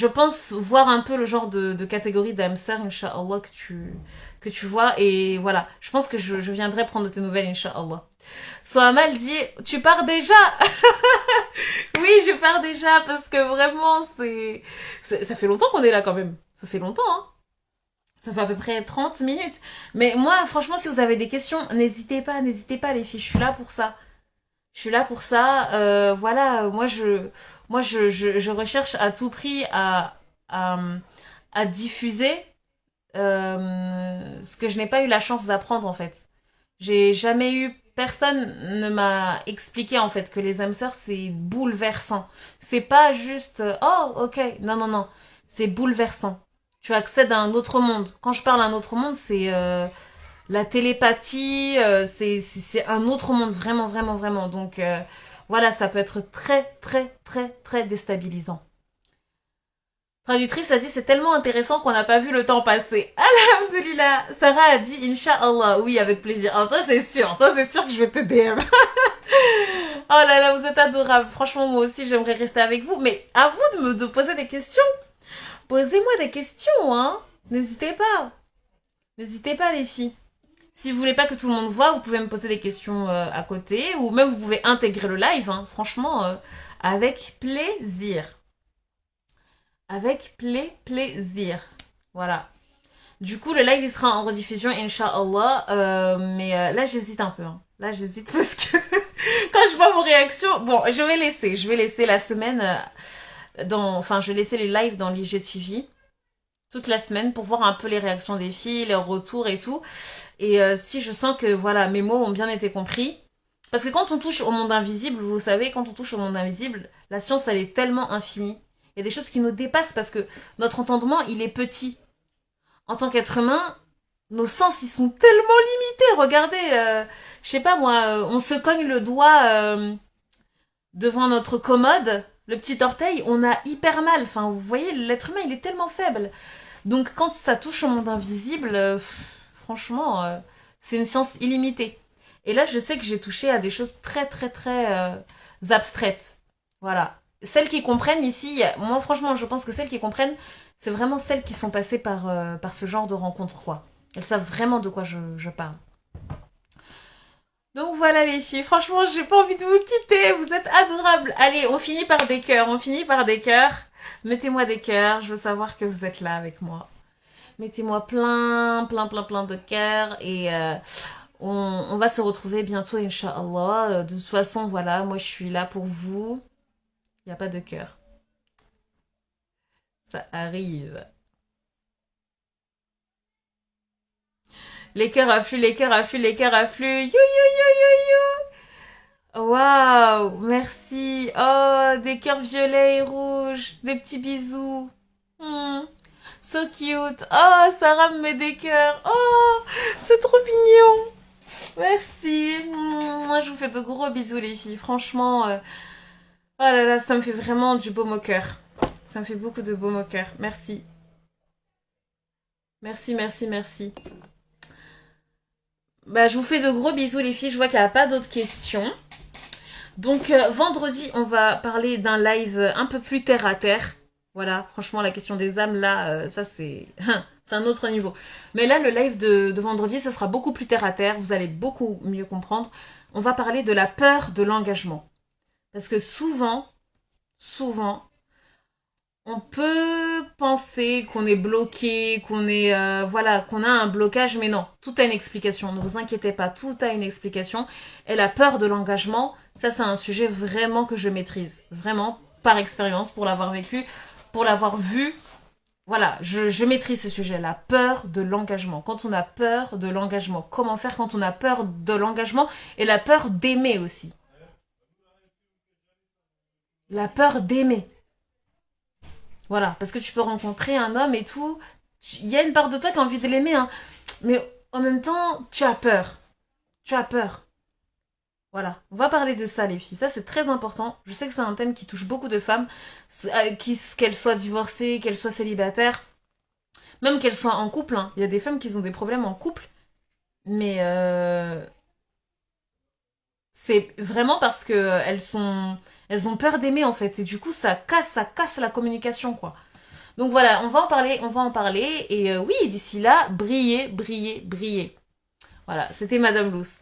pense voir un peu le genre de catégorie d'hamster, Inch'Allah, que tu vois. Et voilà, je pense que je viendrai prendre de tes nouvelles, Inch'Allah. Soamal dit, tu pars déjà. Oui, je pars déjà parce que vraiment, ça fait longtemps qu'on est là quand même. Ça fait longtemps, hein. Ça fait à peu près 30 minutes. Mais moi, franchement, si vous avez des questions, n'hésitez pas les filles. Je suis là pour ça. Je suis là pour ça. Voilà, je recherche à tout prix à, à diffuser ce que je n'ai pas eu la chance d'apprendre en fait. J'ai jamais eu personne ne m'a expliqué en fait que les âmes sœurs c'est bouleversant. C'est pas juste oh ok non non non c'est bouleversant. Tu accèdes à un autre monde. Quand je parle d'un autre monde c'est la télépathie c'est un autre monde vraiment vraiment vraiment donc voilà ça peut être très très très très déstabilisant. Traductrice a dit c'est tellement intéressant qu'on n'a pas vu le temps passer. Alhamdulillah. Sarah a dit Inch'Allah. Oui, avec plaisir. Oh, toi c'est sûr. Toi c'est sûr que je vais te DM. Oh là là, vous êtes adorables. Franchement, moi aussi j'aimerais rester avec vous. Mais à vous de poser des questions. Posez-moi des questions, hein. N'hésitez pas. N'hésitez pas les filles. Si vous voulez pas que tout le monde voit, vous pouvez me poser des questions à côté. Ou même vous pouvez intégrer le live. Hein. Franchement, avec plaisir. Avec plaisir. Voilà. Du coup, le live il sera en rediffusion, Inch'Allah. Mais là, j'hésite un peu. Hein. Là, j'hésite parce que quand je vois vos réactions... Bon, je vais laisser la semaine... Enfin, je vais laisser les lives dans l'IGTV toute la semaine pour voir un peu les réactions des filles, leurs retours et tout. Et si je sens que voilà mes mots ont bien été compris... Parce que quand on touche au monde invisible, vous savez, quand on touche au monde invisible, la science, elle est tellement infinie. Il y a des choses qui nous dépassent parce que notre entendement, il est petit. En tant qu'être humain, nos sens, ils sont tellement limités. Regardez, je sais pas moi, on se cogne le doigt devant notre commode, le petit orteil, on a hyper mal. Enfin, vous voyez, l'être humain, il est tellement faible. Donc, quand ça touche au monde invisible, franchement, c'est une science illimitée. Et là, je sais que j'ai touché à des choses très, très, très abstraites. Voilà. Celles qui comprennent ici, moi franchement je pense que celles qui comprennent, c'est vraiment celles qui sont passées par ce genre de rencontre quoi. Elles savent vraiment de quoi je parle. Donc voilà les filles, franchement j'ai pas envie de vous quitter, vous êtes adorables. Allez, on finit par des cœurs, Mettez-moi des cœurs, je veux savoir que vous êtes là avec moi. Mettez-moi plein de cœurs et on va se retrouver bientôt Inch'Allah. De toute façon voilà, moi je suis là pour vous. Il n'y a pas de cœur. Ça arrive. Les cœurs affluent, les cœurs affluent, les cœurs affluent. Yo, yo, yo, yo, yo. Waouh, merci. Oh, des cœurs violets et rouges. Des petits bisous. Hmm. So cute. Oh, Sarah me met des cœurs. Oh, c'est trop mignon. Merci. Moi, je vous fais de gros bisous, les filles. Franchement, oh là là, ça me fait vraiment du baume au cœur. Ça me fait beaucoup de baume au cœur. Merci. Merci, merci, merci. Bah, je vous fais de gros bisous, les filles. Je vois qu'il n'y a pas d'autres questions. Donc, vendredi, on va parler d'un live un peu plus terre à terre. Voilà, franchement, la question des âmes, là, ça, c'est c'est un autre niveau. Mais là, le live de vendredi, ce sera beaucoup plus terre à terre. Vous allez beaucoup mieux comprendre. On va parler de la peur de l'engagement. Parce que souvent, on peut penser qu'on est bloqué, qu'on est voilà, qu'on a un blocage, mais non, tout a une explication. Ne vous inquiétez pas, tout a une explication. Et la peur de l'engagement, ça c'est un sujet vraiment que je maîtrise, vraiment par expérience, pour l'avoir vécu, pour l'avoir vu. Voilà, je maîtrise ce sujet, la peur de l'engagement. Quand on a peur de l'engagement, comment faire quand on a peur de l'engagement et la peur d'aimer aussi. La peur d'aimer. Voilà, parce que tu peux rencontrer un homme et tout. Il y a une part de toi qui a envie de l'aimer, hein. Mais en même temps, tu as peur. Tu as peur. Voilà, on va parler de ça, les filles. Ça, c'est très important. Je sais que c'est un thème qui touche beaucoup de femmes, qu'elles soient divorcées, qu'elles soient célibataires, même qu'elles soient en couple, hein. Il y a des femmes qui ont des problèmes en couple, mais c'est vraiment parce que elles ont peur d'aimer en fait, et du coup, ça casse la communication, quoi. Donc voilà, on va en parler, on va en parler. Et oui, d'ici là, brillez, brillez, brillez. Voilà, c'était Madame Luce.